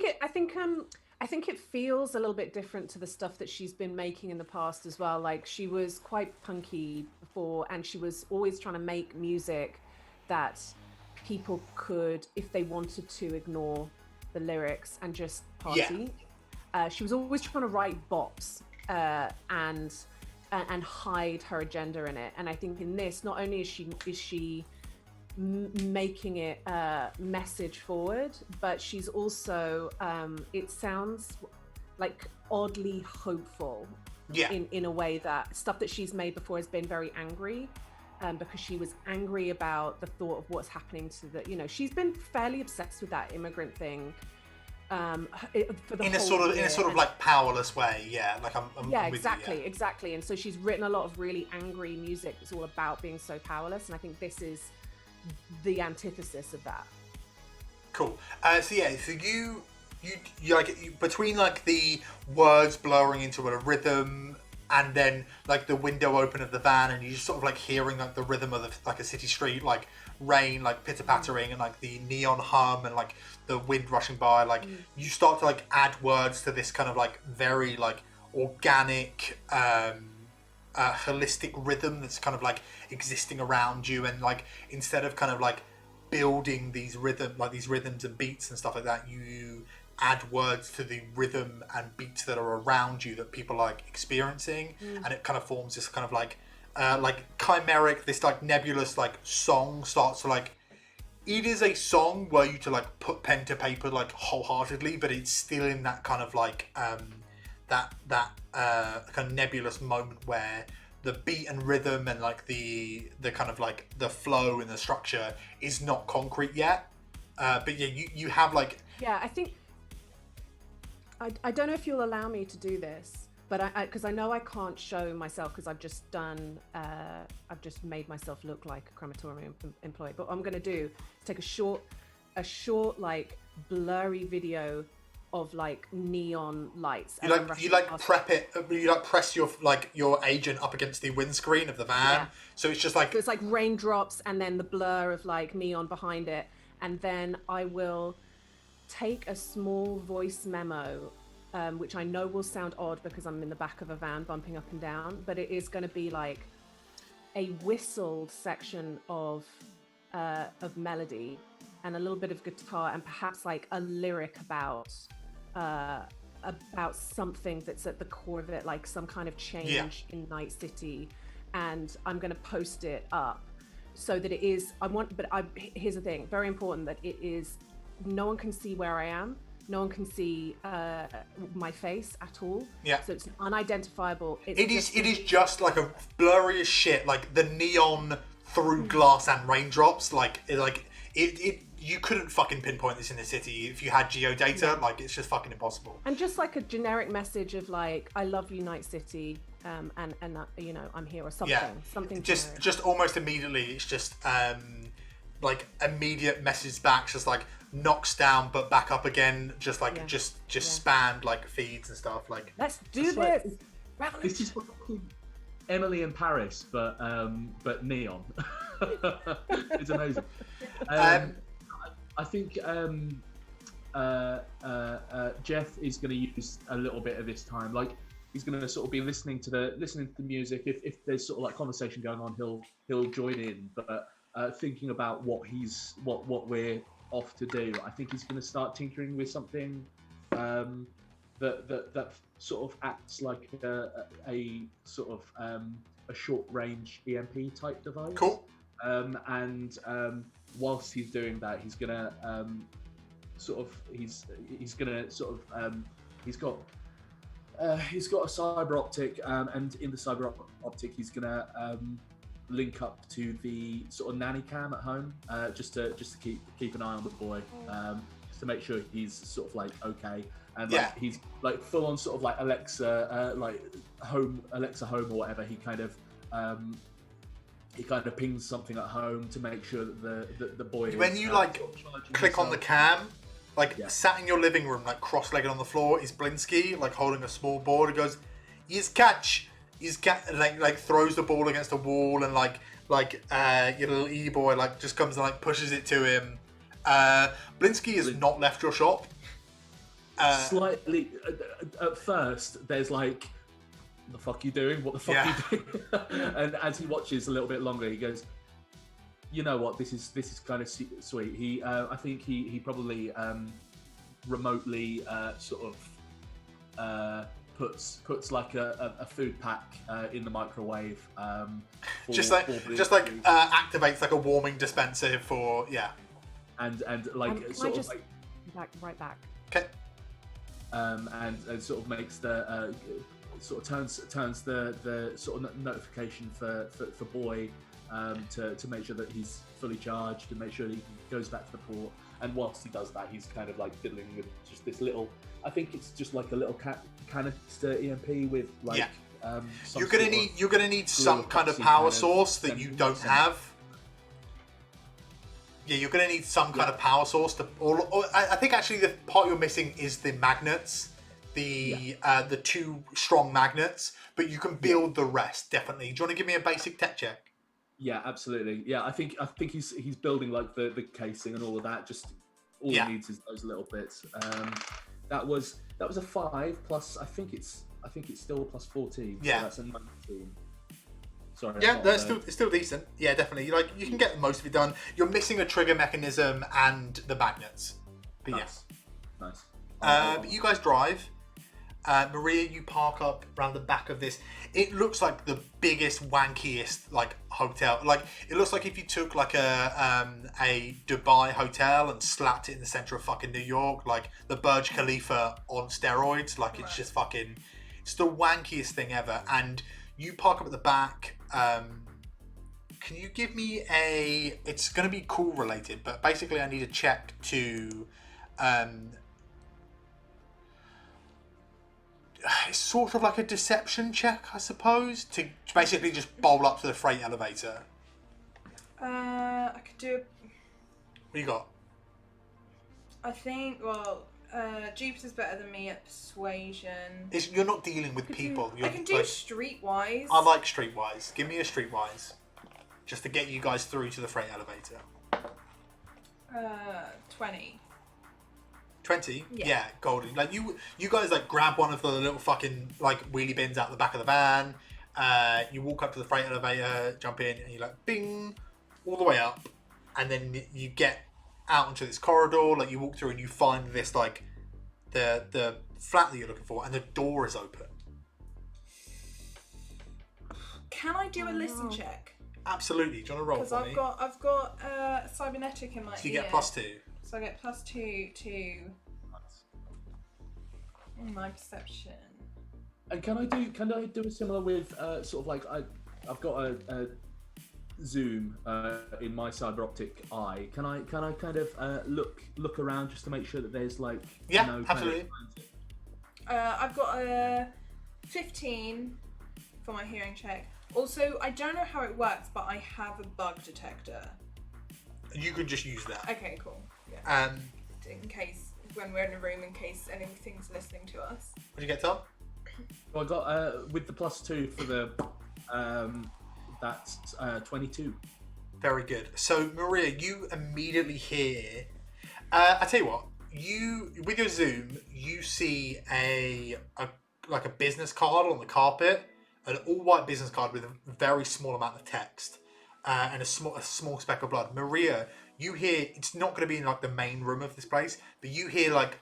B: I think it feels a little bit different to the stuff that she's been making in the past as well. Like she was quite punky before, and she was always trying to make music that people could, if they wanted to, ignore the lyrics and just party. She was always trying to write bops and hide her agenda in it. And I think in this, not only is she making it message forward, but she's also it sounds like oddly hopeful in a way that stuff that she's made before has been very angry, because she was angry about the thought of what's happening to the, you know, she's been fairly obsessed with that immigrant thing for the
A: in a sort of like powerless way. Like I'm
B: yeah,
A: with
B: exactly,
A: you, yeah.
B: exactly. And so she's written a lot of really angry music that's all about being so powerless, and I think this is the antithesis of that.
A: Cool. So you like between like the words blurring into a rhythm, and then like the window open of the van, and you just sort of like hearing like the rhythm of like a city street, like rain, like pitter pattering, and like the neon hum, and like the wind rushing by. Like you start to like add words to this kind of like very like organic, holistic rhythm that's kind of like existing around you, and like instead of kind of like building these rhythms and beats and stuff like that, you add words to the rhythm and beats that are around you that people are like experiencing, and it kind of forms this kind of like chimeric, this like nebulous like song starts to like, it is a song where you to like put pen to paper like wholeheartedly, but it's still in that kind of like that kind of nebulous moment where the beat and rhythm and like the kind of like the flow and the structure is not concrete yet, but yeah, you have like,
B: yeah, I think I don't know if you'll allow me to do this, but because I know I can't show myself because I've just made myself look like a crematorium employee. But what I'm going to do is take a short like blurry video of like neon lights.
A: You press your agent up against the windscreen of the van, so it's just like,
B: so it's like raindrops and then the blur of like neon behind it, and then I will take a small voice memo, which I know will sound odd because I'm in the back of a van bumping up and down, but it is going to be like a whistled section of melody and a little bit of guitar, and perhaps like a lyric about something that's at the core of it, like some kind of change in Night City, and I'm going to post it up so that it is. Here's the thing, very important, that it is. No one can see where I am. No one can see my face at all. Yeah. So it's unidentifiable. It
A: is just like a blurry as shit. Like the neon through glass and raindrops. Like you couldn't fucking pinpoint this in the city if you had geodata. Yeah. Like it's just fucking impossible.
B: And just like a generic message of like, I love you, Night City, and you know, I'm here, or something. Yeah. Something.
A: Just almost immediately. It's just like immediate message back, just like knocks down but back up again, just like just spanned like feeds and stuff. Like,
B: let's do this.
D: This is fucking Emily in Paris, but neon. It's amazing. I think Jeff is going to use a little bit of this time. Like he's going to sort of be listening to the music. If there's sort of like conversation going on, he'll join in. But thinking about what we're off to do, I think he's going to start tinkering with something that sort of acts like a sort of a short range EMP type device.
A: Cool.
D: And whilst he's doing that, he's gonna he's got a cyber optic, and in the cyber optic he's gonna link up to the sort of nanny cam at home, just to keep an eye on the boy, just to make sure he's sort of like okay, and like he's like full on sort of like Alexa home or whatever. He kind of pings something at home to make sure that the boy
A: when you like click on the cam, Like
D: Yeah.
A: sat in your living room, like cross-legged on the floor, is Blinsky, like holding a small board. He goes, "He's catch." Like throws the ball against a wall, and your little e-boy like just comes and like pushes it to him. Blinsky has not left your shop.
D: Slightly at first, there's like, "What the fuck you doing? What the fuck you doing?" And as he watches a little bit longer, he goes, "You know what? This is kind of sweet." He, I think he probably remotely sort of puts like a food pack in the microwave.
A: Just activates like a warming dispenser for
D: and like
B: Can
D: sort
B: I
D: of
B: just
D: like
B: right back?
A: Okay.
D: and sort of makes the sort of turns the sort of notification for Boy to make sure that he's fully charged and make sure that he goes back to the port. And whilst he does that, he's kind of like fiddling with just this little, I think it's just like a little canister EMP with like some
A: you're gonna need some kind of power source that you don't have. Yeah, you're going to need some kind of power source to. Or I think actually the part you're missing is the magnets, the 2 strong magnets. But you can build the rest definitely. Do you want to give me a basic tech check?
D: Yeah, absolutely. Yeah, I think he's building like the casing and all of that. Just all he needs is those little bits. That was a 5 plus. I think it's still a plus 14.
A: Yeah,
D: so that's a 19. Sorry.
A: Yeah, it's still decent. Yeah, definitely. Like you can get most of it done. You're missing a trigger mechanism and the magnets. But
D: nice.
A: But you guys drive. Maria, you park up around the back of this. It looks like the biggest, wankiest like hotel. Like it looks like if you took like a Dubai hotel and slapped it in the center of fucking New York, like the Burj Khalifa on steroids. Like it's just fucking. It's the wankiest thing ever. And you park up at the back. Can you give me a? It's going to be cool related, but basically I need a check to. It's sort of like a deception check, I suppose, to basically just bowl up to the freight elevator.
C: I could do.
A: What you got?
C: I think. Jupiter's better than me at persuasion.
A: You're not dealing with people.
C: I can do streetwise.
A: I like streetwise. Give me a streetwise, just to get you guys through to the freight elevator.
C: 20.
A: 20?
C: Yeah.
A: Golden. Like you guys like grab one of the little fucking like wheelie bins out the back of the van. You walk up to the freight elevator, jump in, and you're like bing, all the way up, and then you get out into this corridor. Like you walk through and you find this like the flat that you're looking for, and the door is open.
C: Can I do a listen check?
A: Absolutely. Do you want to roll for me?
C: Because I've got cybernetic in my ear.
A: So you get +2.
C: So I get +2 to my perception.
D: And can I do a similar with sort of like I've got a zoom in my cyber optic eye. Can I kind of look around just to make sure that there's like no
A: absolutely.
C: I've got a 15 for my hearing check. Also, I don't know how it works, but I have a bug detector.
A: You could just use that.
C: Okay, cool. Yeah. In case when we're in a room, in case anything's listening to us.
A: What did you get, Tom?
D: Well, I got with the +2 for the that's 22.
A: Very good. So Maria, you immediately hear. I tell you what. You with your zoom, you see a business card on the carpet, an all white business card with a very small amount of text, and a small speck of blood. Maria, you hear. It's not going to be in like the main room of this place, but you hear like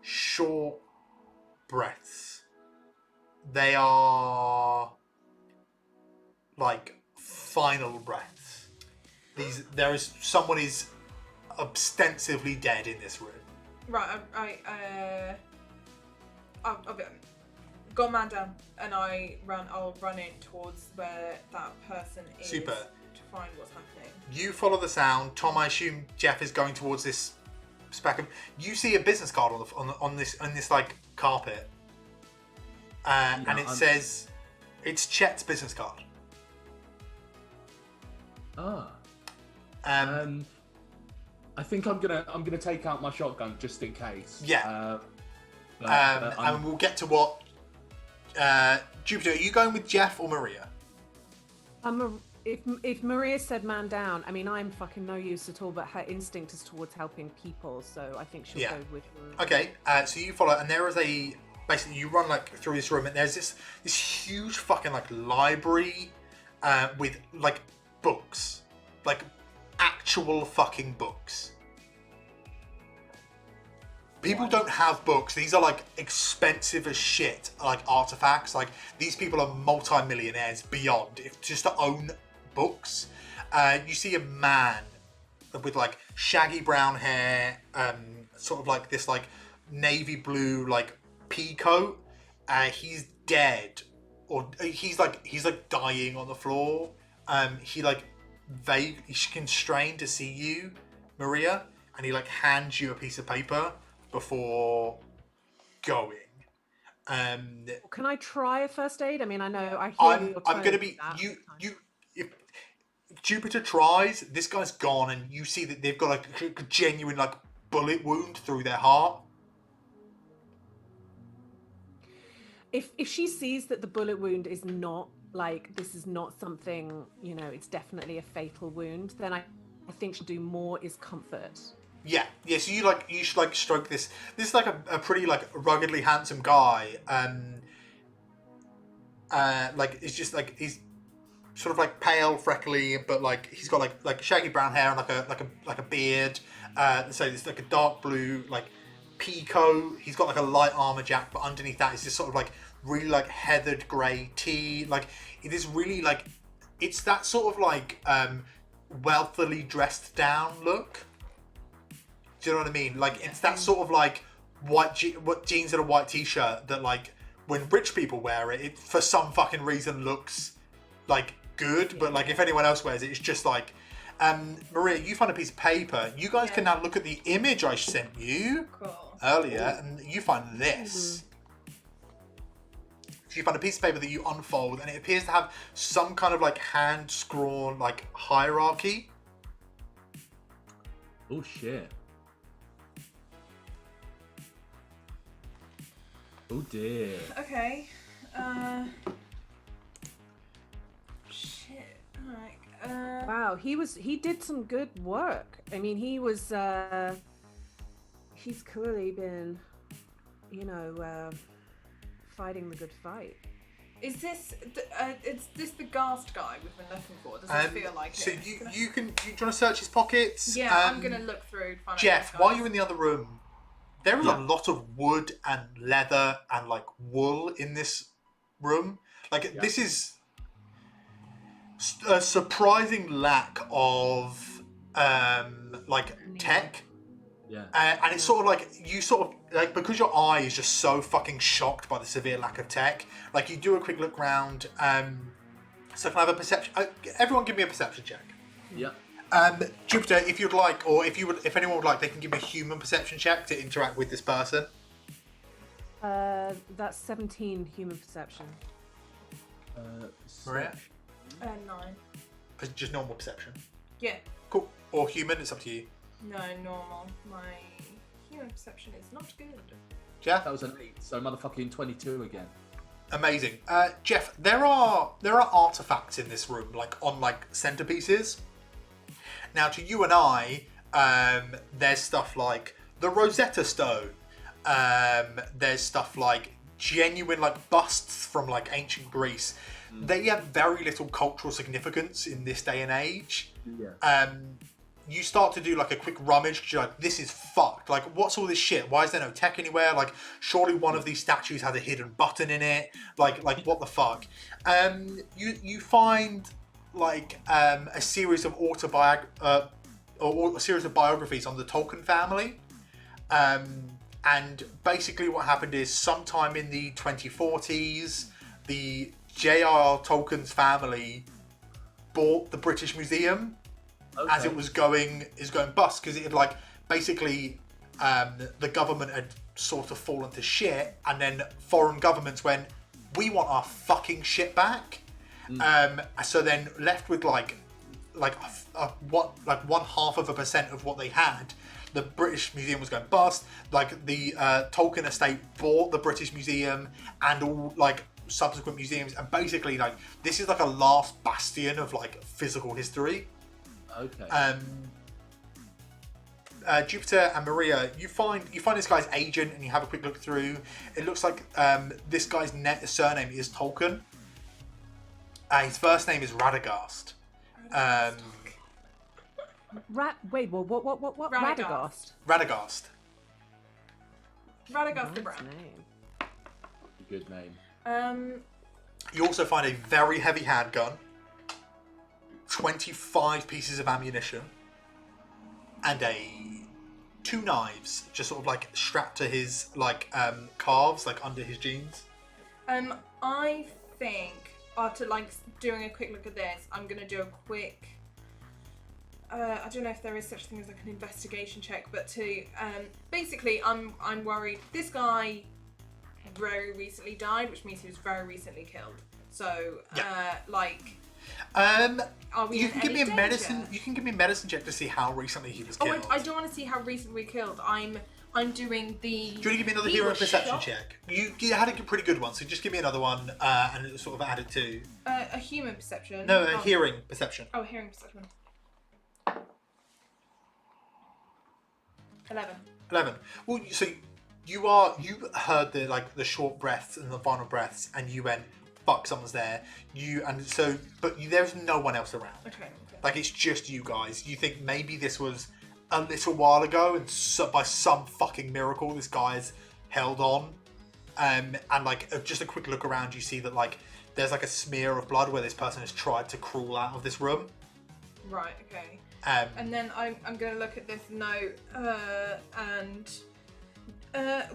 A: short breaths. They are like final breaths. Someone is ostensibly dead in this room.
C: Right, I'll got a man down, and I'll run in towards where that person is.
A: Super.
C: To find what's happening.
A: You follow the sound. Tom, I assume Jeff is going towards this speck of. You see a business card on this like carpet, and it says, it's Chet's business card.
D: I think I'm gonna take out my shotgun just in case.
A: Yeah.
D: But
A: and we'll get to what. Jupiter, are you going with Jeff or Maria?
B: If Maria said man down, I mean, I'm fucking no use at all, but her instinct is towards helping people, so I think she'll go with her.
A: Okay, so you follow, and there is basically you run like through this room, and there's this huge fucking like library with like books, like actual fucking books. People don't have books. These are like expensive as shit, like artifacts. Like these people are multi-millionaires beyond if just to own books. You see a man with like shaggy brown hair, sort of like this like navy blue like pea coat. He's dead, or he's like dying on the floor. He like he's constrained to see you, Maria, and he like hands you a piece of paper before going.
B: Can I try a first aid? I mean, I know I hear
A: I'm gonna be you. If Jupiter tries, this guy's gone, and you see that they've got like a genuine like bullet wound through their heart.
B: If she sees that the bullet wound is not like, this is not something, you know, it's definitely a fatal wound, then I think she'll do more is comfort.
A: Yeah. So you should like stroke this. This is like a pretty like ruggedly handsome guy. Like it's just like he's sort of like pale, freckly, but like he's got like shaggy brown hair and like a beard. So it's like a dark blue like pea coat. He's got like a light armor jacket, but underneath that is this sort of like really like heathered grey tee. Like it is really like it's that sort of like wealthily dressed down look. Do you know what I mean? Like it's that sort of like white jeans and a white t-shirt that like when rich people wear it, it for some fucking reason looks like good, but like if anyone else wears it, it's just like. Maria, you find a piece of paper. You guys can now look at the image I sent you earlier, and you find this. So you find a piece of paper that you unfold, and it appears to have some kind of like hand-scrawn like hierarchy.
D: Oh shit. Oh dear.
C: Okay. Shit. Alright.
B: Wow, he did some good work. I mean, he's clearly been, you know, fighting the good fight.
C: Is this the Ghast guy we've been looking for? Does it feel like
A: so
C: it?
A: you want to search his pockets?
C: Yeah, I'm gonna look through. Find
A: Jeff,
C: out
A: while you're in the other room, there is a lot of wood and leather and like wool in this room. Like this is a surprising lack of like tech.
D: Yeah.
A: And it's sort of like you sort of like because your eye is just so fucking shocked by the severe lack of tech. Like you do a quick look round. So can I have a perception? Everyone, give me a perception check.
D: Yeah.
A: Jupiter, if you'd like, or if anyone would like, they can give me a human perception check to interact with this person.
B: That's 17 human perception.
A: Maria,
C: 9.
A: just normal perception.
C: Yeah.
A: Cool. Or human, it's up to you.
C: No, normal. My human perception is not good.
A: Jeff,
D: That was an 8, so motherfucking 22 again.
A: amazing. Jeff, there are artifacts in this room, like on like centerpieces. Now, to you and I, there's stuff like the Rosetta Stone. There's stuff like genuine like busts from like ancient Greece. They have very little cultural significance in this day and age.
D: Yeah.
A: You start to do like a quick rummage because you're like, this is fucked. Like, what's all this shit? Why is there no tech anywhere? Like, surely one of these statues has a hidden button in it. Like what the fuck? You find like a series of or a series of biographies on the Tolkien family. And basically what happened is sometime in the 2040s, the J.R.R. Tolkien's family bought the British Museum as it was going bust because it had like basically the government had sort of fallen to shit, and then foreign governments went, we want our fucking shit back. So then left with like 1/2% of what they had. The British Museum was going bust. Like the Tolkien estate bought the British Museum and all like subsequent museums, and basically like this is like a last bastion of like physical history.
D: Okay.
A: Jupiter and Maria, you find this guy's agent and you have a quick look through. It looks like this guy's surname is Tolkien. His first name is Radagast.
B: Wait, what?
C: Radagast.
A: Radagast.
C: Radagast the
B: Nice
C: Brown.
B: name.
D: Good name.
A: You also find a very heavy handgun, 25 pieces of ammunition, and two knives just sort of like strapped to his like calves, like under his jeans.
C: I think after like doing a quick look at this, I'm gonna do a quick. I don't know if there is such a thing as like an investigation check, but basically, I'm worried. This guy very recently died, which means he was very recently killed. So, are we
A: you
C: in
A: can give
C: any
A: me a
C: danger?
A: medicine. You can give me a medicine check to see how recently he was killed.
C: I don't want to see how recently killed. I'm doing the.
A: Do you want to give me another
C: he
A: hero
C: was
A: perception
C: shot.
A: check? You had a pretty good one, so just give me another one and it'll sort of add it to.
C: A human perception.
A: No, a hearing perception.
C: Oh, hearing perception. 11.
A: Well, so you heard the short breaths and the final breaths, and you went, "Fuck, someone's there." There's no one else around.
C: Okay.
A: Like it's just you guys. You think maybe this was a little while ago, and by some fucking miracle, this guy's held on. And like just a quick look around, you see that like there's like a smear of blood where this person has tried to crawl out of this room.
C: Right. Okay.
A: And
C: then I'm going to look at this note and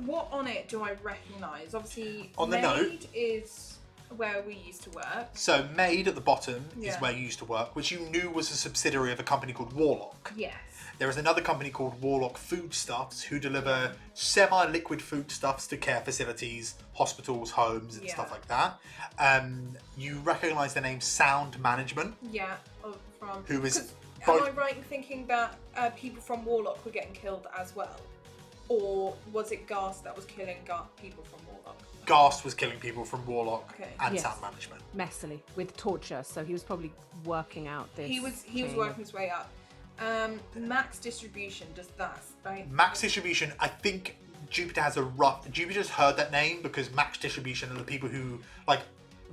C: what on it do I recognise? Obviously,
A: On the
C: Maid
A: note-
C: is where we used to work.
A: So Maid at the bottom is
C: Yeah.
A: where you used to work, which you knew was a subsidiary of a company called Warlock.
C: Yes.
A: There is another company called Warlock Foodstuffs who deliver semi-liquid foodstuffs to care facilities, hospitals, homes, and
C: Yeah.
A: stuff like that. You recognise the name Sound Management,
C: Yeah. From.
A: who is
C: 'Cause am
A: both.
C: I right in thinking that people from Warlock were getting killed as well? Or was it Ghast that was killing people from Warlock?
A: Ghast was killing people from Warlock
C: Okay.
A: and
B: Yes.
A: Sound Management.
B: Messily with torture, so he was probably working out this.
C: He was
B: chain
C: working
B: of-
C: his way up. Max distribution, does that right?
A: Max Distribution, I think Jupiter has a rough. Jupiter's heard that name because Max Distribution are the people who like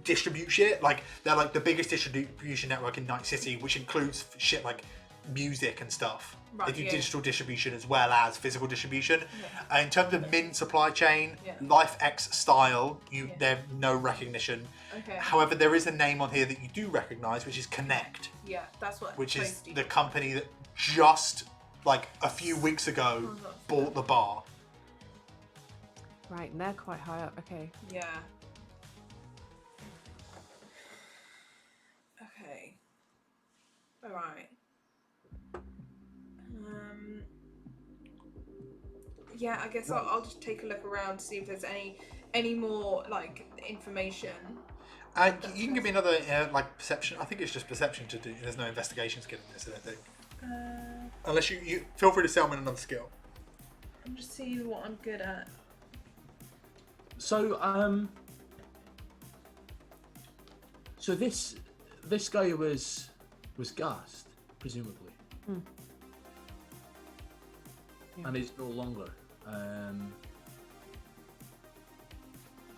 A: distribute shit. Like they're like the biggest distribution network in Night City, which includes shit like music and stuff.
C: Right,
A: They do
C: yeah.
A: digital distribution as well as physical distribution.
C: Yeah.
A: In terms of Min supply chain,
C: Yeah.
A: Life X Style,
C: Yeah.
A: they have no recognition.
C: Okay.
A: However, there is a name on here that you do recognise, which is Connect,
C: Yeah, that's what.
A: which is
C: Toasty.
A: the company that just like a few weeks ago
C: Oh, that's-
A: bought the bar.
B: Right, and they're quite high up. Okay.
C: Yeah. Okay. All right. Yeah, I guess I'll just take a look around to see if there's any more like information.
A: You can give me another like perception. I think it's just perception to do. There's no investigation skill in this, I don't think. Unless you feel free to sell me another skill.
C: I'm just seeing what I'm good at.
D: So so this guy was Ghast, presumably,
B: Yeah.
D: and he's no longer.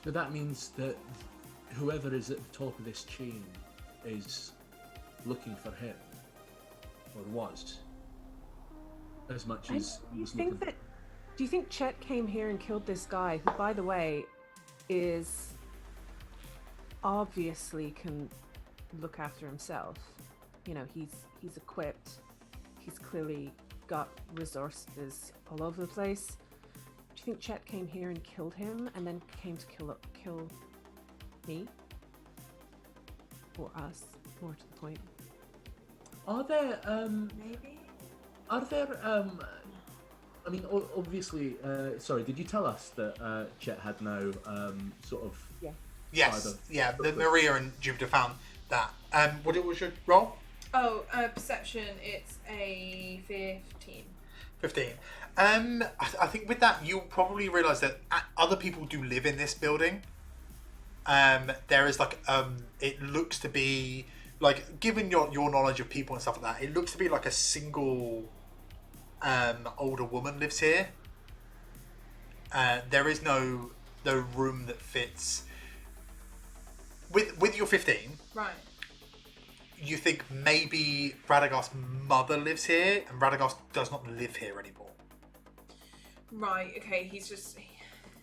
D: So that means that whoever is at the top of this chain is looking for him, or was, as much
B: And
D: as he
B: do you
D: was
B: think
D: looking.
B: that? Do you think Chet came here and killed this guy, who, by the way, is obviously can look after himself? You know, he's equipped. He's clearly got resources all over the place. Do you think Chet came here and killed him, and then came to kill me or us? More to the point.
D: Are there
C: Maybe.
D: Are there, I mean, obviously, sorry, did you tell us that Chet had no sort of...
B: Yeah.
A: Yes,
D: Either.
A: yeah. The Maria and Jupiter found that. What was your role?
C: Oh, perception. It's a 15.
A: 15. I think with that, you'll probably realise that other people do live in this building. There is like, it looks to be, like, given your knowledge of people and stuff like that, it looks to be like a single older woman lives here. There is no room that fits. With your 15,
C: Right.
A: you think maybe Radagast's mother lives here, and Radagast does not live here anymore.
C: Right. Okay. He's just.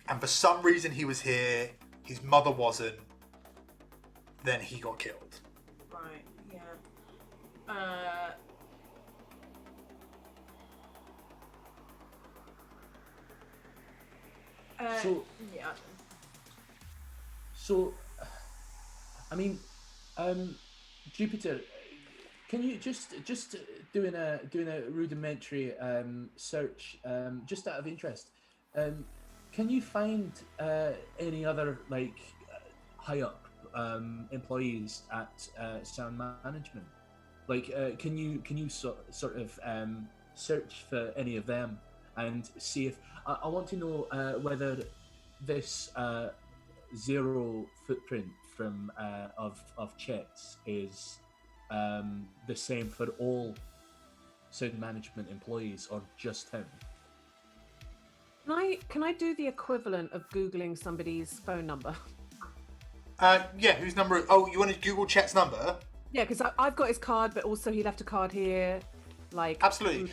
A: And for some reason he was here, his mother wasn't, then he got killed.
C: Right. Yeah.
D: So-
C: Yeah.
D: So, I mean, Jupiter, can you just doing a rudimentary search, just out of interest, can you find any other like high up employees at sound management? Like, can you sort of search for any of them and see if I want to know whether this zero footprint from of Chet's is the same for all sound management employees or just him.
B: Can I do the equivalent of Googling somebody's phone number?
A: Yeah, whose number? Oh, you want to Google Chet's number?
B: Yeah, because I've got his card, but also he left a card here. Like,
A: Absolutely.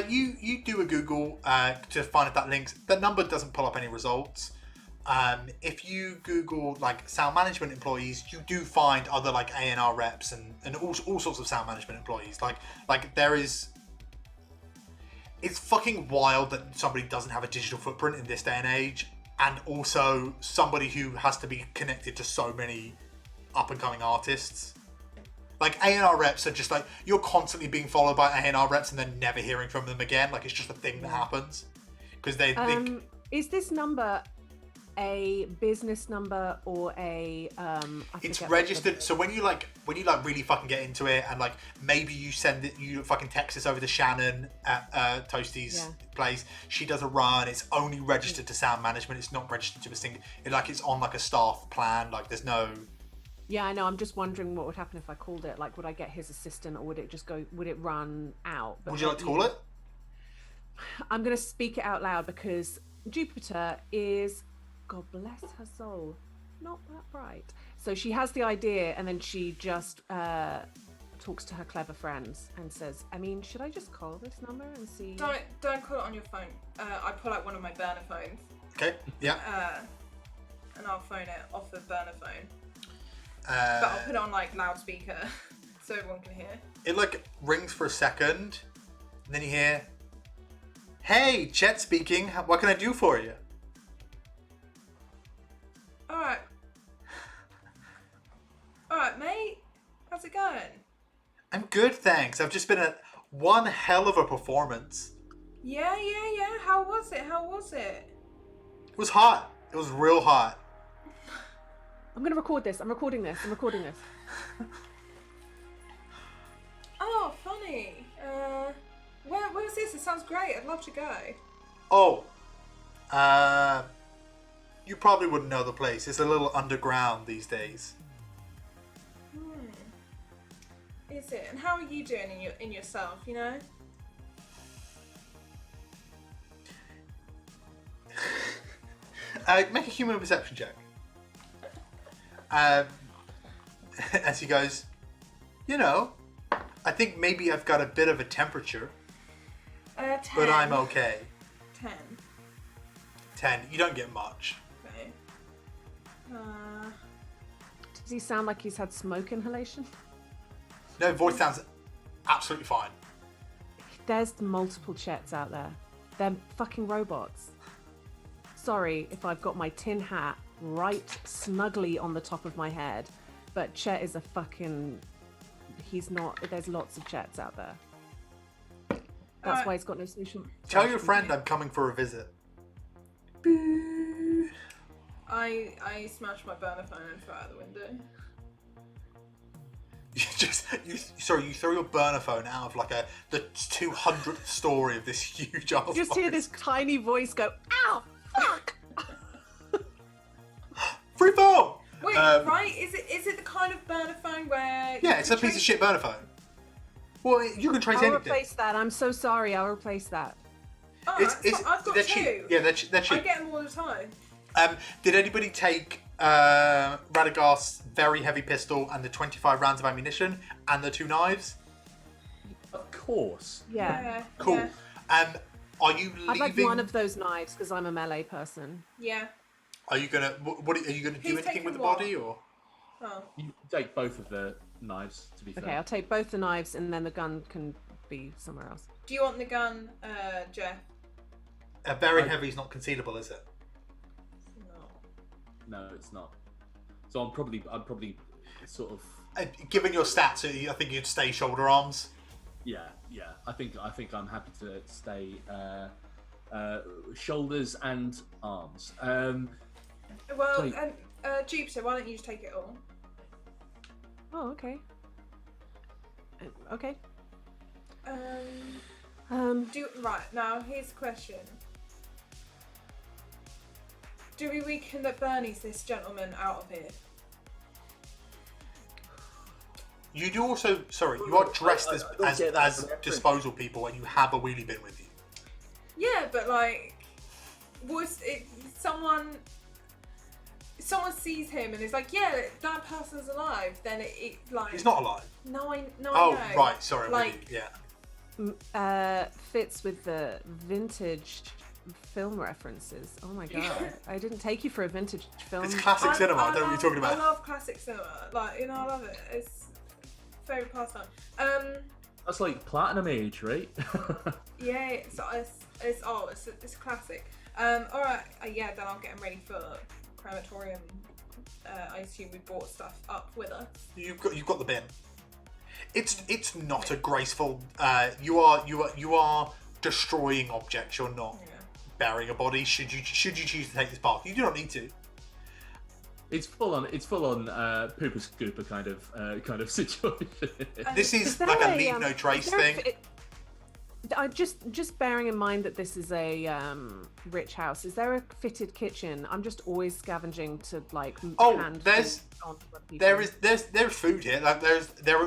A: You do a Google to find if that links. That number doesn't pull up any results. If you Google like sound management employees, you do find other like A&R reps and all sorts of sound management employees. Like there is. It's fucking wild that somebody doesn't have a digital footprint in this day and age, and also somebody who has to be connected to so many up and coming artists. Like A&R reps are just like, you're constantly being followed by A&R reps and then never hearing from them again. Like it's just a thing that happens because they think.
B: Is this number a business number or a?
A: It's registered. So when you really fucking get into it, and like maybe you fucking text this over to Shannon at Toasty's place. She does a run. It's only registered to sound management. It's not registered to a single. It's on like a staff plan. Like there's no.
B: Yeah, I know. I'm just wondering what would happen if I called it. Like, would I get his assistant, or would it just go? Would it run out? But
A: would you like to call it?
B: I'm going to speak it out loud because Jupiter is, God bless her soul, not that bright. So she has the idea, and then she just talks to her clever friends and says, "I mean, should I just call this number and see?"
C: Don't call it on your phone. I pull out one of my burner phones.
A: Okay. Yeah.
C: And I'll phone it off the burner phone. But I'll put it on like loudspeaker so everyone can hear.
A: It like rings for a second, and then you hear, "Hey, Chet speaking. What can I do for you?"
C: Alright, mate. How's it going?
A: I'm good, thanks. I've just been at one hell of a performance.
C: Yeah. How was it?
A: It was hot. It was real hot.
B: I'm going to record this. I'm recording this.
C: Oh, funny. Where's this? It sounds great. I'd love to go.
A: Oh, you probably wouldn't know the place. It's a little underground these days.
C: Is it? And how are you doing in yourself? You know?
A: Make a human perception check. As he goes, I think maybe I've got a bit of a temperature,
C: 10.
A: but I'm okay.
C: 10.
A: 10. You don't get much.
C: Okay.
B: Does he sound like he's had smoke inhalation?
A: No, voice sounds absolutely fine.
B: There's multiple Chets out there. They're fucking robots. Sorry if I've got my tin hat right snugly on the top of my head, but Chet is a fucking... He's not... There's lots of Chets out there. That's why he's got no solution.
A: Tell your friend I'm coming for a visit.
C: I smashed my burner phone and threw it out the window.
A: You throw your burner phone out of like the 200th story of this huge ass.
B: You just hear this tiny voice go, "Ow, fuck!"
A: Free phone.
C: Wait, right? Is it the kind of burner phone where?
A: Yeah, it's a piece of shit burner phone. Well, you can trace
B: I'll
A: anything.
B: replace that. I'm so sorry. I'll replace that.
C: Oh, I've got
A: they're
C: two.
A: cheap. Yeah, they're cheap.
C: I get them all the time.
A: Did anybody take Radagast's very heavy pistol and the 25 rounds of ammunition and the 2 knives?
D: Of course.
B: Yeah.
A: Cool.
C: Yeah.
A: Are you leaving?
B: I'd like one of those knives because I'm a melee person.
C: Yeah.
A: Are you gonna? What are you gonna do?
C: Who's
A: Anything with the
C: taking what?
A: body or?
C: Oh.
D: You take both of the knives, to be fair.
B: Okay, I'll take both the knives and then the gun can be somewhere else.
C: Do you want the gun, Jeff?
A: A very heavy is not concealable, is it?
C: No.
D: No, it's not. So I'm probably sort of.
A: Given your stats, I think you'd stay shoulder arms.
D: Yeah. I think I'm happy to stay shoulders and arms.
C: Well,
D: so-
C: Jupiter, why don't you just take it all?
B: Oh, okay. Okay.
C: Right, now here's the question. Do we reckon that Bernie's this gentleman out of here?
A: You do also. Sorry, you are dressed
D: I don't get that
A: as
D: reference.
A: disposal people, and you have a wheelie bin with you.
C: Yeah, but like, someone sees him and is like, yeah, that person's alive. Then it like.
A: He's not alive.
C: No, I know.
A: Right. Sorry.
C: Like-
A: Yeah.
B: Fits with the vintage film references. Oh my god.
C: Yeah.
B: I didn't take you for a vintage film.
A: It's classic cinema. I don't know what you're talking about.
C: I love classic cinema. Like, I love it. It's favorite pastime.
D: That's like platinum age, right?
C: Yeah, it's a classic. All right, yeah, then I'll get him ready for crematorium. I assume we brought stuff up with us.
A: You've got the bin. It's not a graceful. You are destroying objects. You're not burying a body. Should you choose to take this path, you do not need to.
D: It's full on pooper scooper kind of situation.
A: This is
B: there
A: like a
B: a,
A: leave no trace thing.
B: Just bearing in mind that this is a rich house. Is there a fitted kitchen? I'm just always scavenging to like. Hand
A: there's
B: food onto other people.
A: there's food here. Like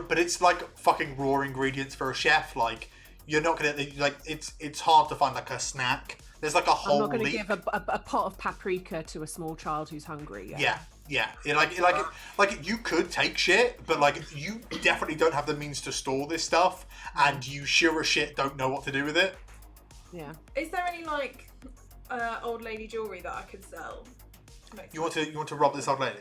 A: but it's like fucking raw ingredients for a chef. Like you're not gonna like it's hard to find like a snack. There's like a whole.
B: I'm not going to give a pot of paprika to a small child who's hungry.
A: Yeah. Like you could take shit, but like you definitely don't have the means to store this stuff, and you sure as shit don't know what to do with it.
B: Yeah.
C: Is there any like old lady jewelry that I could sell?
A: You want to rob this old lady?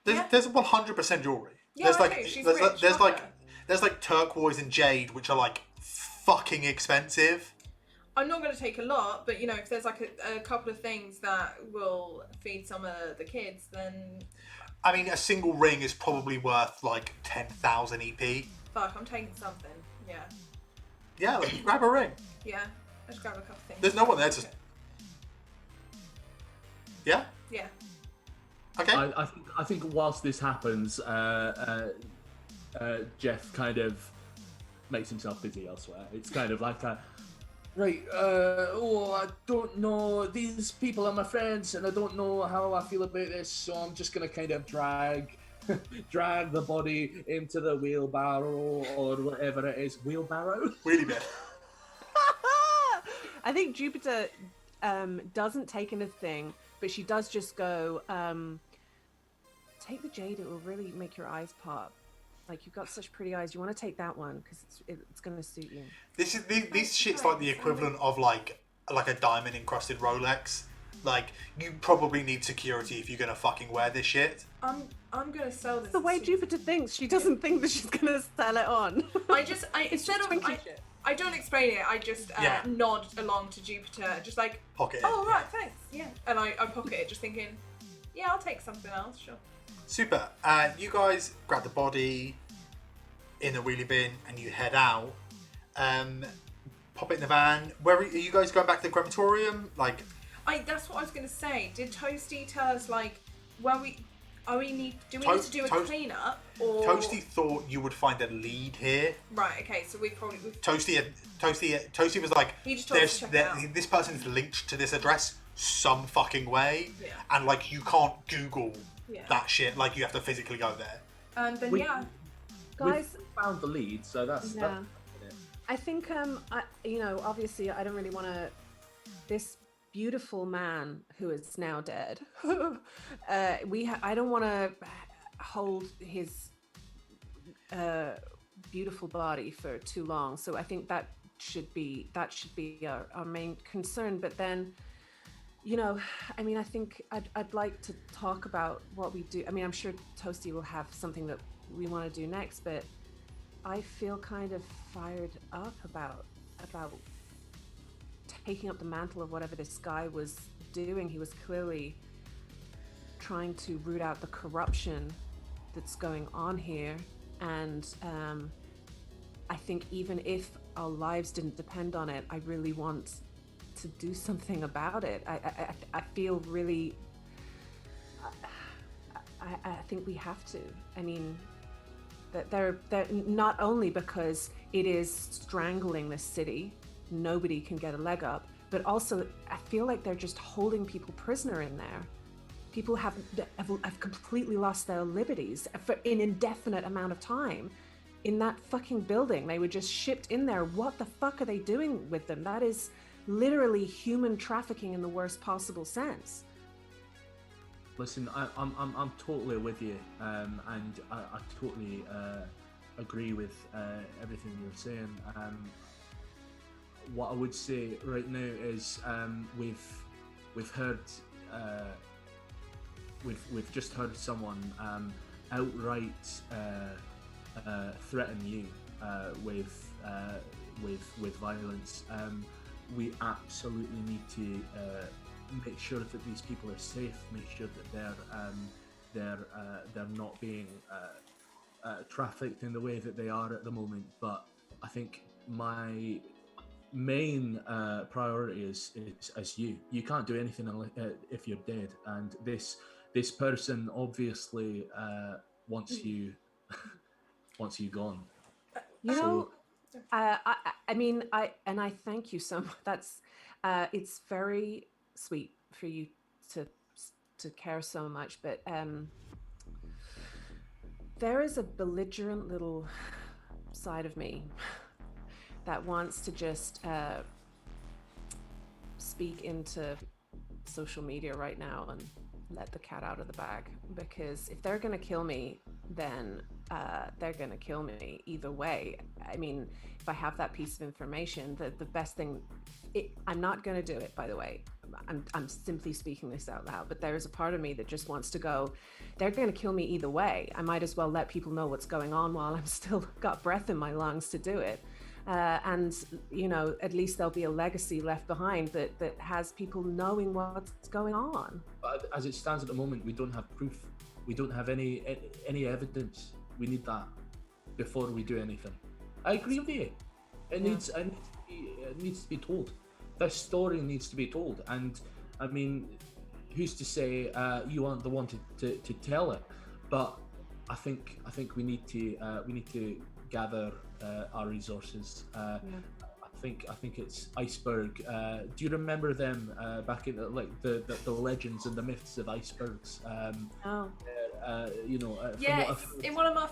A: There's 100% jewelry.
C: Yeah,
A: there's
C: I
A: like
C: know. She's rich.
A: there's like turquoise and jade, which are like fucking expensive.
C: I'm not going to take a lot, but if there's like a couple of things that will feed some of the kids, then
A: I mean, a single ring is probably worth like 10,000 EP.
C: fuck, I'm taking something. Yeah.
A: Yeah, like, grab a ring.
C: Yeah. Let's grab a couple of things.
A: There's no one there to. Yeah.
C: Yeah.
A: Okay.
D: I think whilst this happens, Jeff kind of makes himself busy elsewhere. It's kind of like right, I don't know. These people are my friends, and I don't know how I feel about this, so I'm just gonna kind of drag the body into the wheelbarrow or whatever it is. Wheelbarrow?
A: Really bad.
B: I think Jupiter doesn't take anything, but she does just go, take the jade, it will really make your eyes pop. Like, you've got such pretty eyes. You want to take that one because it's going to suit you.
A: These shit's like the equivalent of like a diamond encrusted Rolex. Like, you probably need security if you're gonna fucking wear this shit.
C: I'm gonna sell this.
B: The way Jupiter thinks, she doesn't think that she's going to sell it on.
C: I don't explain it. I just nod along to Jupiter, just like
A: Pocket it.
C: Oh right, thanks. Yeah, and I pocket it, just thinking, yeah, I'll take something else. Sure.
A: Super. You guys grab the body in the wheelie bin and you head out. Pop it in the van. Where are you guys going back to the crematorium? Like,
C: That's what I was gonna say. Did Toasty tell us like when we? Do we need to do a cleanup, or
A: Toasty thought you would find a lead here.
C: Right. Okay. So we've
A: Toasty was like,
C: He just told us to check it out.
A: this person's linked to this address some fucking way,
C: Yeah.
A: and like you can't Google
C: Yeah.
A: that shit. Like you have to physically go there.
C: And then
B: Guys,
D: we found the lead, so that's
B: yeah.
D: that's
B: I think obviously I don't really want to. This beautiful man who is now dead. I don't want to hold his beautiful body for too long. So I think that should be our main concern. But then, I think I'd like to talk about what we do. I mean, I'm sure Toasty will have something that we want to do next, but I feel kind of fired up about taking up the mantle of whatever this guy was doing. He was clearly trying to root out the corruption that's going on here, and I think even if our lives didn't depend on it, I really want to do something about it. I feel really I think we have to. I mean, that they're not only because it is strangling this city, nobody can get a leg up, but also I feel like they're just holding people prisoner in there. People have completely lost their liberties for an indefinite amount of time in that fucking building. They were just shipped in there. What the fuck are they doing with them? That is literally human trafficking in the worst possible sense.
D: Listen, I'm totally with you, and I totally agree with everything you're saying. What I would say right now is we've heard we've just heard someone outright threaten you with violence. We absolutely need to make sure that these people are safe. Make sure that they're not being trafficked in the way that they are at the moment. But I think my main priority is you. You can't do anything if you're dead, and this person obviously wants you gone.
B: I thank you so much. That's it's very sweet for you to care so much, but there is a belligerent little side of me that wants to just speak into social media right now and let the cat out of the bag, because if they're gonna kill me, then they're gonna kill me either way. I mean, if I have that piece of information, the best thing, I'm not gonna do it, by the way. I'm simply speaking this out loud, but there is a part of me that just wants to go, they're gonna kill me either way. I might as well let people know what's going on while I'm still got breath in my lungs to do it. And at least there'll be a legacy left behind that has people knowing what's going on.
D: But as it stands at the moment, we don't have proof. We don't have any evidence. We need that before we do anything. I agree with you. It needs to be told. This story needs to be told. And I mean, who's to say you aren't the one to tell it? But I think we need to gather our resources. I think it's Iceberg. Do you remember them back in the legends and the myths of icebergs?
C: Yes, in one of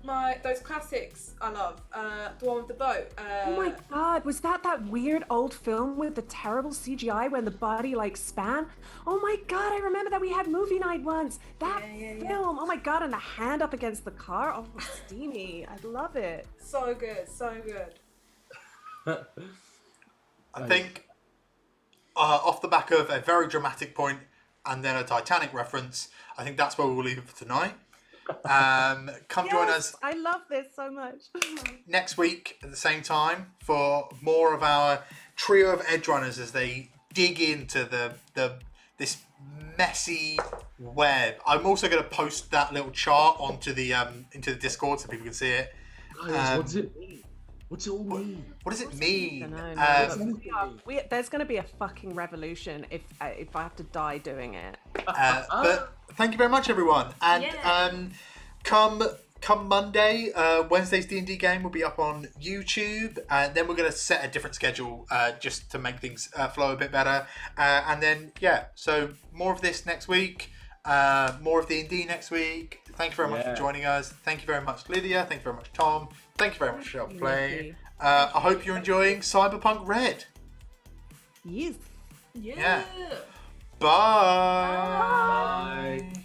C: my those classics I love, the one with the boat.
B: Oh my god, was that weird old film with the terrible CGI when the body span? Oh my god, I remember that we had movie night once. That film. Oh my god, and the hand up against the car. Oh, steamy. I love it.
C: So good, so good.
A: I think off the back of a very dramatic point and then a Titanic reference, I think that's where we'll leave it for tonight. Come join us.
B: I love this so much.
A: Next week at the same time for more of our trio of edge runners as they dig into this messy web. I'm also going to post that little chart onto the into the Discord so people can see it.
D: What's it mean? What's it all mean?
A: What does it mean?
B: There's going to be a fucking revolution if I have to die doing it.
A: But thank you very much, everyone. And
C: Yeah.
A: come Monday, Wednesday's D&D game will be up on YouTube, and then we're going to set a different schedule just to make things flow a bit better. And then, so more of this next week, more of D&D next week. Thank you very much for joining us. Thank you very much, Lydia. Thank you very much, Tom. Thank you very much, Michelle, for playing. I hope you're enjoying Cyberpunk Red.
B: Yes.
C: Yeah.
A: Bye.
D: Bye.